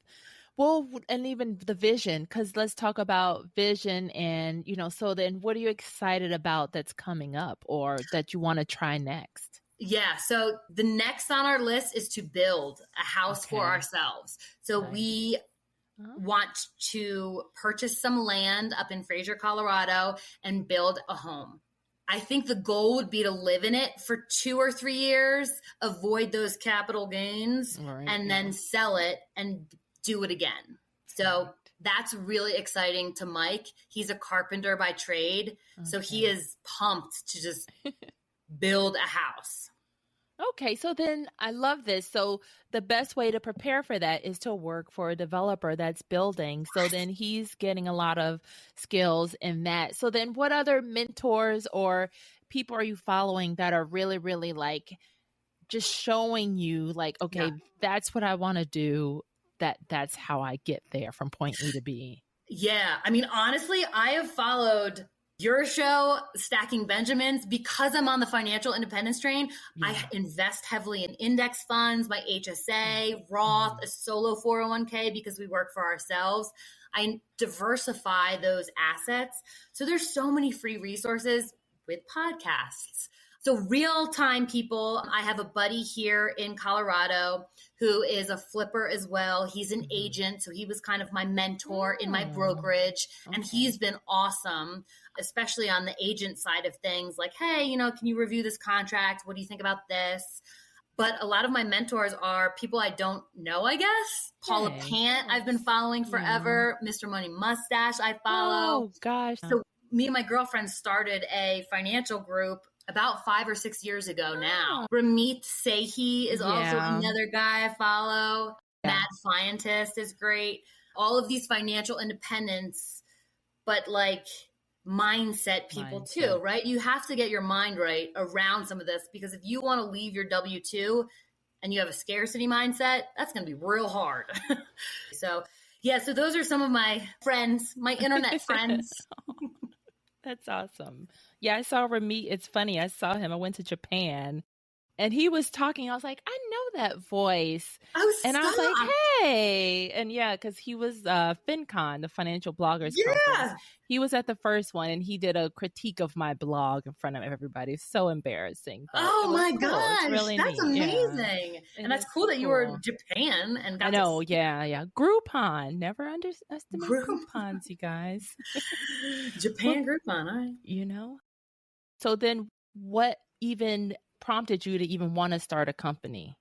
[SPEAKER 2] well, and even the vision, because let's talk about vision and, so then what are you excited about that's coming up or that you want to try next?
[SPEAKER 5] Yeah. So the next on our list is to build a house for ourselves. So we want to purchase some land up in Fraser, Colorado and build a home. I think the goal would be to live in it for 2 or 3 years, avoid those capital gains, and then sell it and do it again. So that's really exciting to Mike. He's a carpenter by trade. So he is pumped to just build a house.
[SPEAKER 2] Okay, so then I love this. So the best way to prepare for that is to work for a developer that's building. So then he's getting a lot of skills in that. So then what other mentors or people are you following that are really, really like just showing you like, okay, that's what I want to do. That's how I get there from point A to B.
[SPEAKER 5] Yeah. I mean, honestly, I have followed your show, Stacking Benjamins, because I'm on the financial independence train, I invest heavily in index funds, my HSA, Roth, a solo 401k because we work for ourselves. I diversify those assets. So there's so many free resources with podcasts. So real time people, I have a buddy here in Colorado who is a flipper as well. He's an agent. So he was kind of my mentor in my brokerage. And he's been awesome, especially on the agent side of things. Like, hey, can you review this contract? What do you think about this? But a lot of my mentors are people I don't know, I guess. Paula Pant, I've been following forever. Mr. Money Mustache, I follow.
[SPEAKER 2] Oh, gosh.
[SPEAKER 5] So me and my girlfriend started a financial group about 5 or 6 years ago now. Ramit Sehi is also another guy I follow. Mad Scientist is great. All of these financial independence, but like mindset people too, right? You have to get your mind right around some of this, because if you want to leave your W-2 and you have a scarcity mindset, that's going to be real hard. So those are some of my friends, my internet friends.
[SPEAKER 2] That's awesome. Yeah, I saw Ramit. It's funny. I saw him. I went to Japan and he was talking. I was like, I know that voice. I was like, hey. And because he was FinCon, the Financial Bloggers Conference. He was at the first one and he did a critique of my blog in front of everybody. It's so embarrassing.
[SPEAKER 5] Oh my gosh.
[SPEAKER 2] Really
[SPEAKER 5] that's
[SPEAKER 2] neat.
[SPEAKER 5] amazing. Yeah. And that's cool that you were in Japan and got
[SPEAKER 2] I know. Yeah. Groupon. Never underestimate Groupons, you guys.
[SPEAKER 5] Japan Groupon. All right.
[SPEAKER 2] So then what even prompted you to even want to start a company?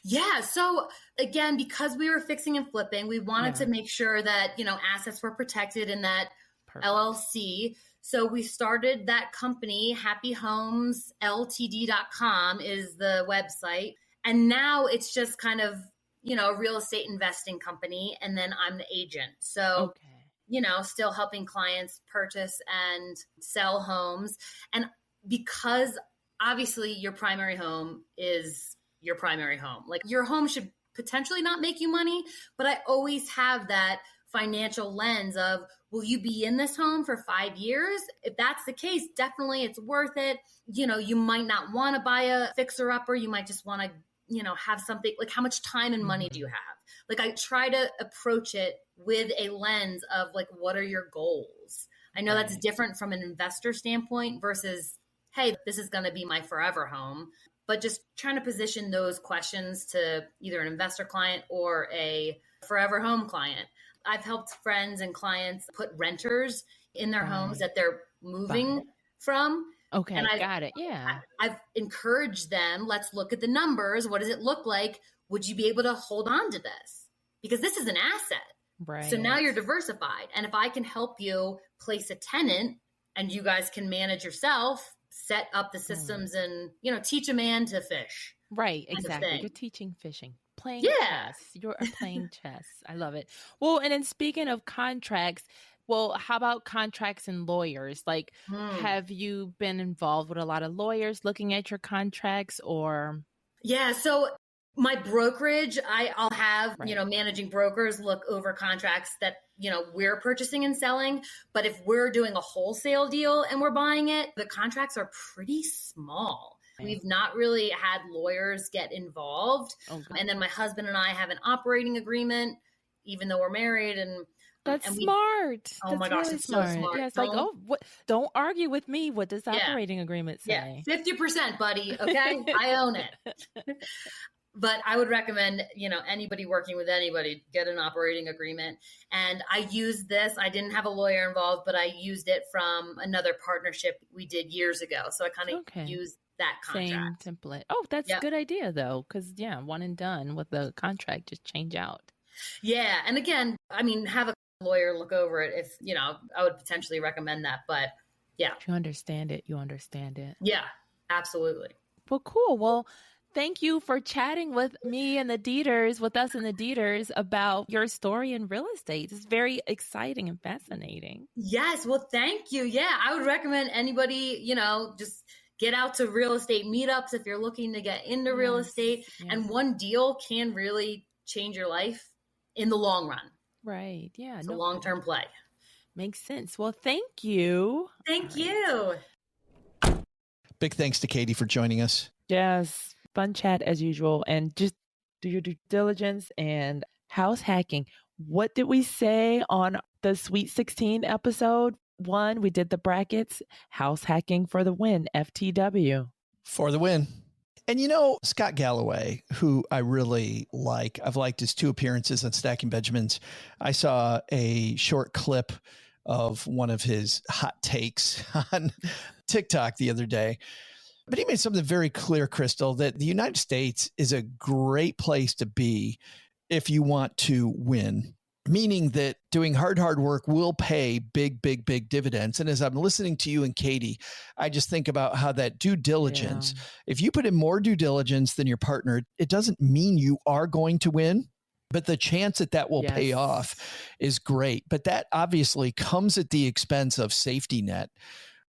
[SPEAKER 5] Yeah. So again, because we were fixing and flipping, we wanted to make sure that, assets were protected in that LLC. So we started that company. happyhomesltd.com is the website. And now it's just kind of, a real estate investing company. And then I'm the agent. So, still helping clients purchase and sell homes. And because obviously your primary home is your primary home. Like your home should potentially not make you money, but I always have that financial lens of, will you be in this home for 5 years? If that's the case, definitely it's worth it. You might not want to buy a fixer upper. You might just want to, have something like, how much time and money do you have? Like I try to approach it with a lens of like, what are your goals? I know that's different from an investor standpoint versus, hey, this is going to be my forever home. But just trying to position those questions to either an investor client or a forever home client. I've helped friends and clients put renters in their homes that they're moving from.
[SPEAKER 2] Okay,
[SPEAKER 5] and
[SPEAKER 2] got it. Yeah.
[SPEAKER 5] I've encouraged them, let's look at the numbers. What does it look like? Would you be able to hold on to this? Because this is an asset.
[SPEAKER 2] Right.
[SPEAKER 5] So now you're diversified. And if I can help you place a tenant and you guys can manage yourself, set up the systems and, teach a man to fish.
[SPEAKER 2] Right, exactly. You're teaching fishing. Playing chess. You're playing chess. I love it. Well, and then speaking of contracts, how about contracts and lawyers? Like, have you been involved with a lot of lawyers looking at your contracts or?
[SPEAKER 5] Yeah. So my brokerage, I'll have, managing brokers look over contracts that, we're purchasing and selling. But if we're doing a wholesale deal and we're buying it, the contracts are pretty small. We've not really had lawyers get involved. And then my husband and I have an operating agreement, even though we're married. And
[SPEAKER 2] that's smart.
[SPEAKER 5] Oh my gosh, it's so smart.
[SPEAKER 2] Yeah, it's like, don't argue with me. What does the operating agreement say?
[SPEAKER 5] Yeah, 50%, buddy. Okay, I own it. But I would recommend, anybody working with anybody, get an operating agreement. And I used this. I didn't have a lawyer involved, but I used it from another partnership we did years ago. So I kind of used that contract.
[SPEAKER 2] Same template. Oh, that's a good idea, though, because, one and done with the contract, just change out.
[SPEAKER 5] Yeah. And again, have a lawyer look over it if, I would potentially recommend that. But yeah.
[SPEAKER 2] If you understand it, you understand it.
[SPEAKER 5] Yeah, absolutely.
[SPEAKER 2] Well, cool. Well, thank you for chatting with me and with us and the Dieters about your story in real estate. It's very exciting and fascinating.
[SPEAKER 5] Yes. Well, thank you. Yeah. I would recommend anybody, just get out to real estate meetups if you're looking to get into real estate. Yeah. And one deal can really change your life in the long run.
[SPEAKER 2] Right. Yeah.
[SPEAKER 5] It's a long-term play.
[SPEAKER 2] Makes sense. Well, thank you.
[SPEAKER 5] Thank you.
[SPEAKER 3] Big thanks to Catie for joining us.
[SPEAKER 2] Yes. Fun chat as usual. And just do your due diligence and house hacking. What did we say on the Sweet 16 episode 1? We did the brackets. House hacking for the win. FTW.
[SPEAKER 3] For the win. And you know, Scott Galloway, who I really like, I've liked his 2 appearances on Stacking Benjamins. I saw a short clip of one of his hot takes on TikTok the other day. But he made something very clear, Crystal, that the United States is a great place to be if you want to win, meaning that doing hard work will pay big dividends. And as I'm listening to you and Catie, I just think about how that due diligence, if you put in more due diligence than your partner, it doesn't mean you are going to win, but the chance that will pay off is great. But that obviously comes at the expense of safety net.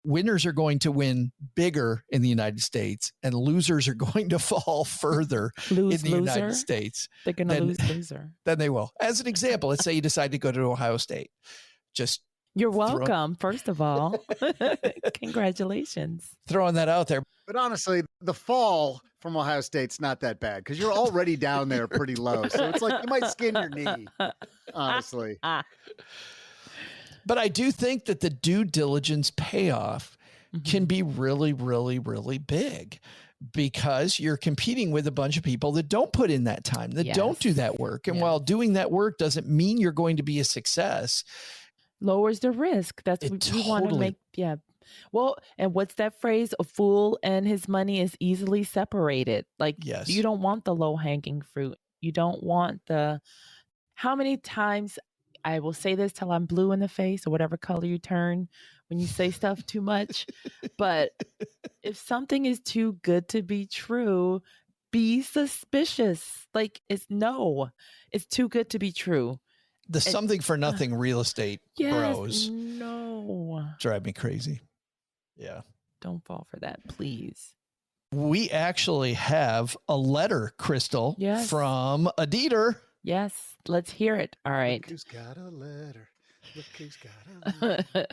[SPEAKER 3] Winners are going to win bigger in the United States, and losers are going to fall further in the United States.
[SPEAKER 2] They're going to lose loser.
[SPEAKER 3] Then they will. As an example, let's say you decide to go to Ohio State.
[SPEAKER 2] You're welcome, first of all. Congratulations.
[SPEAKER 3] Throwing that out there.
[SPEAKER 1] But honestly, the fall from Ohio State's not that bad because you're already down there pretty low. So it's like you might skin your knee, honestly.
[SPEAKER 3] But I do think that the due diligence payoff can be really big because you're competing with a bunch of people that don't put in that time, that don't do that work. And while doing that work doesn't mean you're going to be a success.
[SPEAKER 2] Lowers the risk. That's what we want to make. Yeah. Well, and what's that phrase? A fool and his money is easily separated. Like, you don't want the low hanging fruit. You don't want how many times I will say this till I'm blue in the face or whatever color you turn when you say stuff too much. But if something is too good to be true, be suspicious. Like it's too good to be true.
[SPEAKER 3] The something for nothing real estate bros.
[SPEAKER 2] No.
[SPEAKER 3] Drive me crazy. Yeah.
[SPEAKER 2] Don't fall for that, please.
[SPEAKER 3] We actually have a letter, Crystal, from a Dieter.
[SPEAKER 2] Yes, let's hear it. All right.
[SPEAKER 1] Look who's got a letter. Look who's got a letter.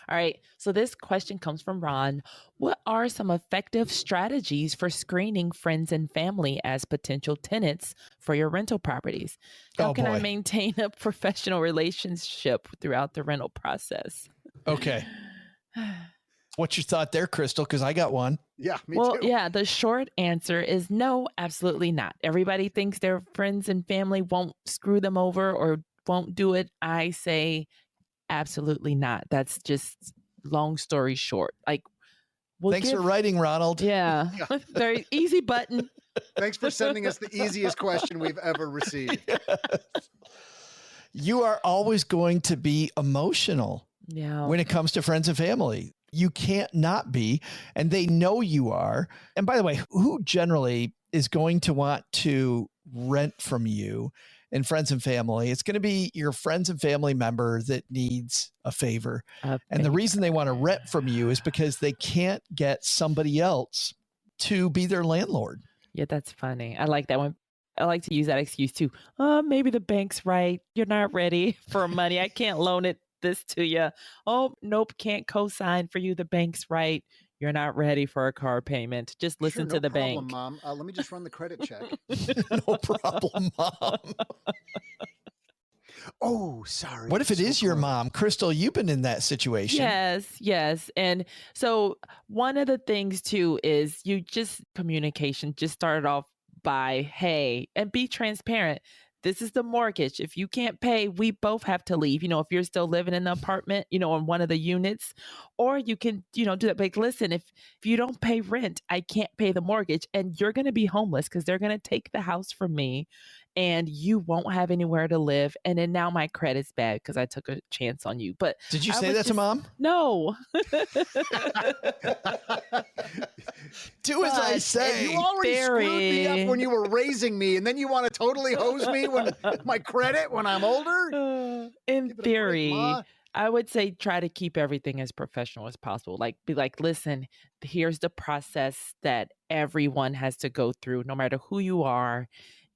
[SPEAKER 2] All right. So this question comes from Ron. What are some effective strategies for screening friends and family as potential tenants for your rental properties? How can I maintain a professional relationship throughout the rental process?
[SPEAKER 3] Okay. What's your thought there, Crystal? Because I got one.
[SPEAKER 1] Yeah, me too.
[SPEAKER 2] Yeah, the short answer is no, absolutely not. Everybody thinks their friends and family won't screw them over or won't do it. I say absolutely not. That's just long story short. Like,
[SPEAKER 3] thanks for writing, Ronald.
[SPEAKER 2] Yeah. Very easy button.
[SPEAKER 1] Thanks for sending us the easiest question we've ever received.
[SPEAKER 3] You are always going to be emotional when it comes to friends and family. You can't not be, and they know you are. And by the way, who generally is going to want to rent from you and friends and family? It's going to be your friends and family member that needs a favor. And the reason they want to rent from you is because they can't get somebody else to be their landlord.
[SPEAKER 2] Yeah, that's funny. I like that one. I like to use that excuse too. Maybe the bank's right. You're not ready for money. I can't loan this to you. Oh, nope, can't co-sign for you. The bank's right. You're not ready for a car payment. Just listen to the bank.
[SPEAKER 1] Mom. Let me just run the credit check.
[SPEAKER 3] No problem, Mom.
[SPEAKER 1] Oh, sorry.
[SPEAKER 3] What if it is your mom? Crystal, you've been in that situation.
[SPEAKER 2] Yes. And so one of the things too is communication. Just start off by, hey, and be transparent. This is the mortgage. If you can't pay, we both have to leave. If you're still living in the apartment, in one of the units, or you can, do that. Like, listen, if you don't pay rent, I can't pay the mortgage and you're going to be homeless because they're going to take the house from me and you won't have anywhere to live. And then now my credit's bad because I took a chance on you. But
[SPEAKER 3] did you say that to Mom?
[SPEAKER 2] No.
[SPEAKER 3] Do as I say.
[SPEAKER 1] You already screwed me up when you were raising me, and then you want to totally hose me when my credit when I'm older?
[SPEAKER 2] In theory, I would say try to keep everything as professional as possible. Like, be like, listen, here's the process that everyone has to go through, no matter who you are.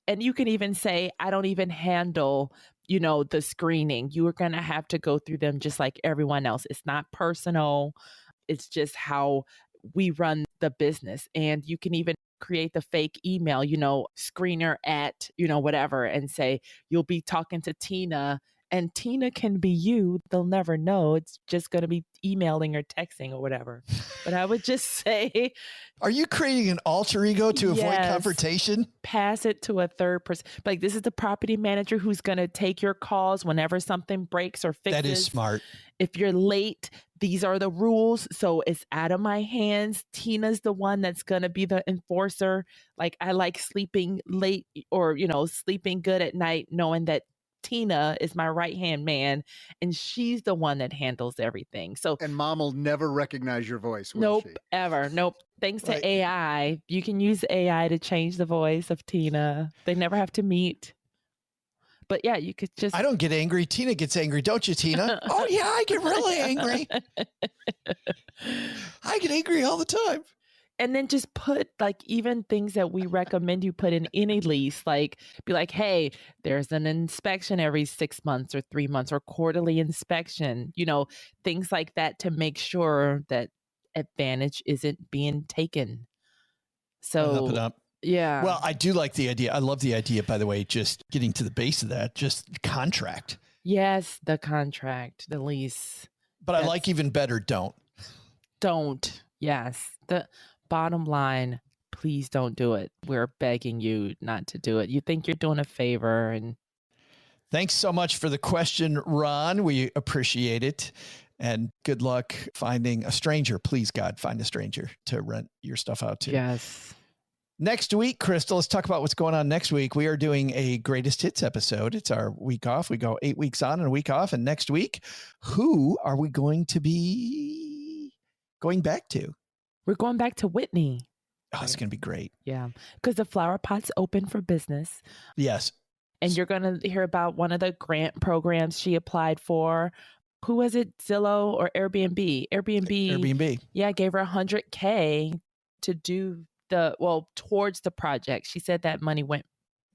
[SPEAKER 2] And you can even say, I don't even handle the screening. You are going to have to go through them just like everyone else. It's not personal. It's just how we run the business. And you can even create the fake email, screener at, whatever, and say, you'll be talking to Tina, and Tina can be you. They'll never know. It's just going to be emailing or texting or whatever. But I would just say,
[SPEAKER 3] are you creating an alter ego to avoid confrontation?
[SPEAKER 2] Pass it to a third person. Like, this is the property manager who's going to take your calls whenever something breaks or fixes.
[SPEAKER 3] That is smart.
[SPEAKER 2] If you're late, these are the rules. So it's out of my hands. Tina's the one that's going to be the enforcer. Like, I like sleeping late or, sleeping good at night, knowing that Tina is my right-hand man, and she's the one that handles everything. So,
[SPEAKER 1] and Mom will never recognize your voice, will
[SPEAKER 2] nope,
[SPEAKER 1] she?
[SPEAKER 2] Ever. Nope. Thanks to AI, you can use AI to change the voice of Tina. They never have to meet. But yeah, you could just...
[SPEAKER 3] I don't get angry. Tina gets angry. Don't you, Tina? Oh, yeah, I get really angry. I get angry all the time.
[SPEAKER 2] And then just put even things that we recommend you put in any lease, be like, hey, there's an inspection every 6 months or 3 months or quarterly inspection, things like that to make sure that advantage isn't being taken. So,
[SPEAKER 3] up and up.
[SPEAKER 2] Yeah.
[SPEAKER 3] Well, I do like the idea. I love the idea, by the way, just getting to the base of that, just contract.
[SPEAKER 2] Yes, the contract, the lease.
[SPEAKER 3] But I like even better, don't.
[SPEAKER 2] Don't. Yes. The bottom line, please don't do it. We're begging you not to do it. You think you're doing a favor. And
[SPEAKER 3] thanks so much for the question, Ron. We appreciate it. And good luck finding a stranger. Please, God, find a stranger to rent your stuff out to.
[SPEAKER 2] Yes.
[SPEAKER 3] Next week, Crystal, let's talk about what's going on next week. We are doing a greatest hits episode. It's our week off. We go 8 weeks on and a week off. And next week, who are we going to be going back to?
[SPEAKER 2] We're going back to Whitney.
[SPEAKER 3] Oh, it's going to be great.
[SPEAKER 2] Yeah. Because the flower pot's open for business.
[SPEAKER 3] Yes.
[SPEAKER 2] And you're going to hear about one of the grant programs she applied for. Who was it? Zillow or Airbnb?
[SPEAKER 3] Airbnb.
[SPEAKER 2] Yeah, gave her $100K to do towards the project. She said that money went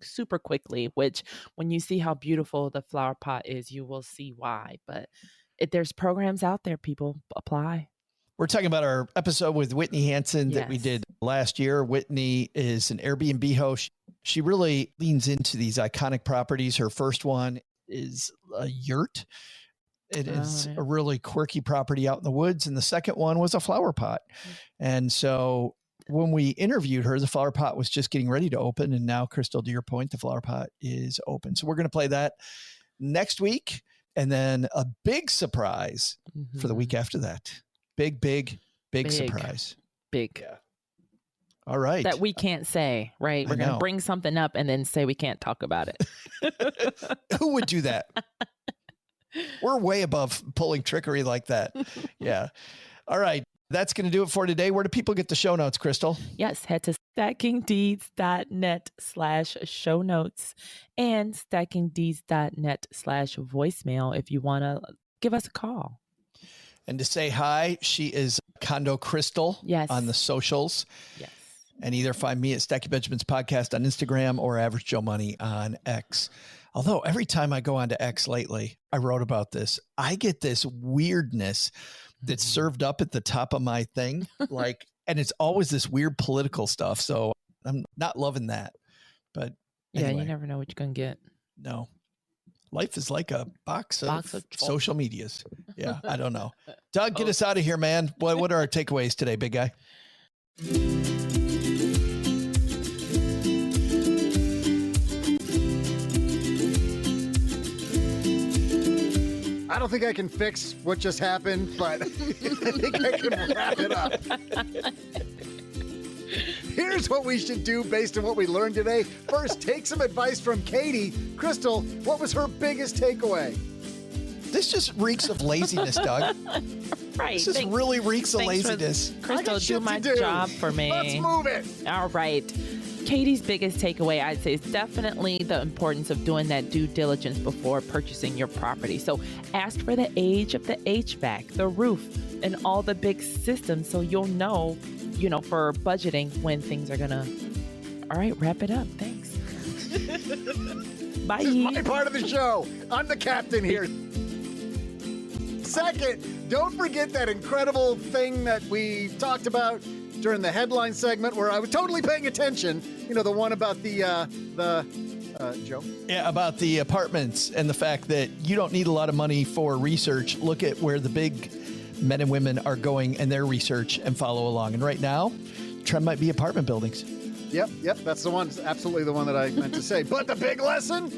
[SPEAKER 2] super quickly, which when you see how beautiful the flower pot is, you will see why. But there's programs out there, people. Apply.
[SPEAKER 3] We're talking about our episode with Whitney Hansen that we did last year. Whitney is an Airbnb host. She really leans into these iconic properties. Her first one is a yurt. It is a really quirky property out in the woods. And the second one was a flower pot. And so when we interviewed her, the flower pot was just getting ready to open. And now, Crystal, to your point, the flower pot is open. So we're going to play that next week. And then a big surprise for the week after that. Big surprise.
[SPEAKER 2] Big.
[SPEAKER 3] Yeah. All right.
[SPEAKER 2] That we can't say, right? We're going to bring something up and then say we can't talk about it.
[SPEAKER 3] Who would do that? We're way above pulling trickery like that. Yeah. All right. That's going to do it for today. Where do people get the show notes, Crystal?
[SPEAKER 2] Yes. Head to stackingdeeds.net/show notes and stackingdeeds.net/voicemail if you want to give us a call.
[SPEAKER 3] And to say hi, she is Condo Crystal on the socials.
[SPEAKER 2] Yes.
[SPEAKER 3] And either find me at Stacky Benjamin's Podcast on Instagram or Average Joe Money on X. Although every time I go onto X lately, I wrote about this. I get this weirdness that's served up at the top of my thing. And it's always this weird political stuff. So I'm not loving that. But anyway.
[SPEAKER 2] Yeah, you never know what you're going to get.
[SPEAKER 3] No. Life is like a box of social medias. Yeah, I don't know. Doug, get us out of here, man. What are our takeaways today, big guy?
[SPEAKER 1] I don't think I can fix what just happened, but I think I can wrap it up. Here's what we should do based on what we learned today. First, take some advice from Catie. Crystal, what was her biggest takeaway?
[SPEAKER 3] This just reeks of laziness, Doug.
[SPEAKER 2] Right.
[SPEAKER 3] This just really reeks of laziness.
[SPEAKER 2] Crystal, do my job for me.
[SPEAKER 1] Let's move it.
[SPEAKER 2] All right. Catie's biggest takeaway, I'd say, is definitely the importance of doing that due diligence before purchasing your property. So ask for the age of the HVAC, the roof, and all the big systems so you'll know, for budgeting when things are going to... All right, wrap it up. Thanks. Bye.
[SPEAKER 1] This is my part of the show. I'm the captain here. Second, don't forget that incredible thing that we talked about during the headline segment where I was totally paying attention. You know, the one about the Joe?
[SPEAKER 3] Yeah, about the apartments and the fact that you don't need a lot of money for research. Look at where the big men and women are going in their research and follow along. And right now, trend might be apartment buildings.
[SPEAKER 1] Yep, that's the one. It's absolutely the one that I meant to say. But the big lesson?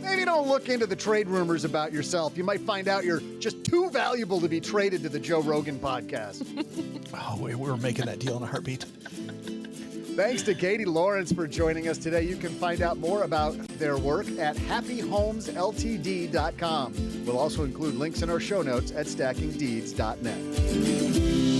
[SPEAKER 1] Maybe don't look into the trade rumors about yourself. You might find out you're just too valuable to be traded to the Joe Rogan podcast.
[SPEAKER 3] Oh, we were making that deal in a heartbeat.
[SPEAKER 1] Thanks to Catie Lawrence for joining us today. You can find out more about their work at happyhomesltd.com. We'll also include links in our show notes at stackingdeeds.net.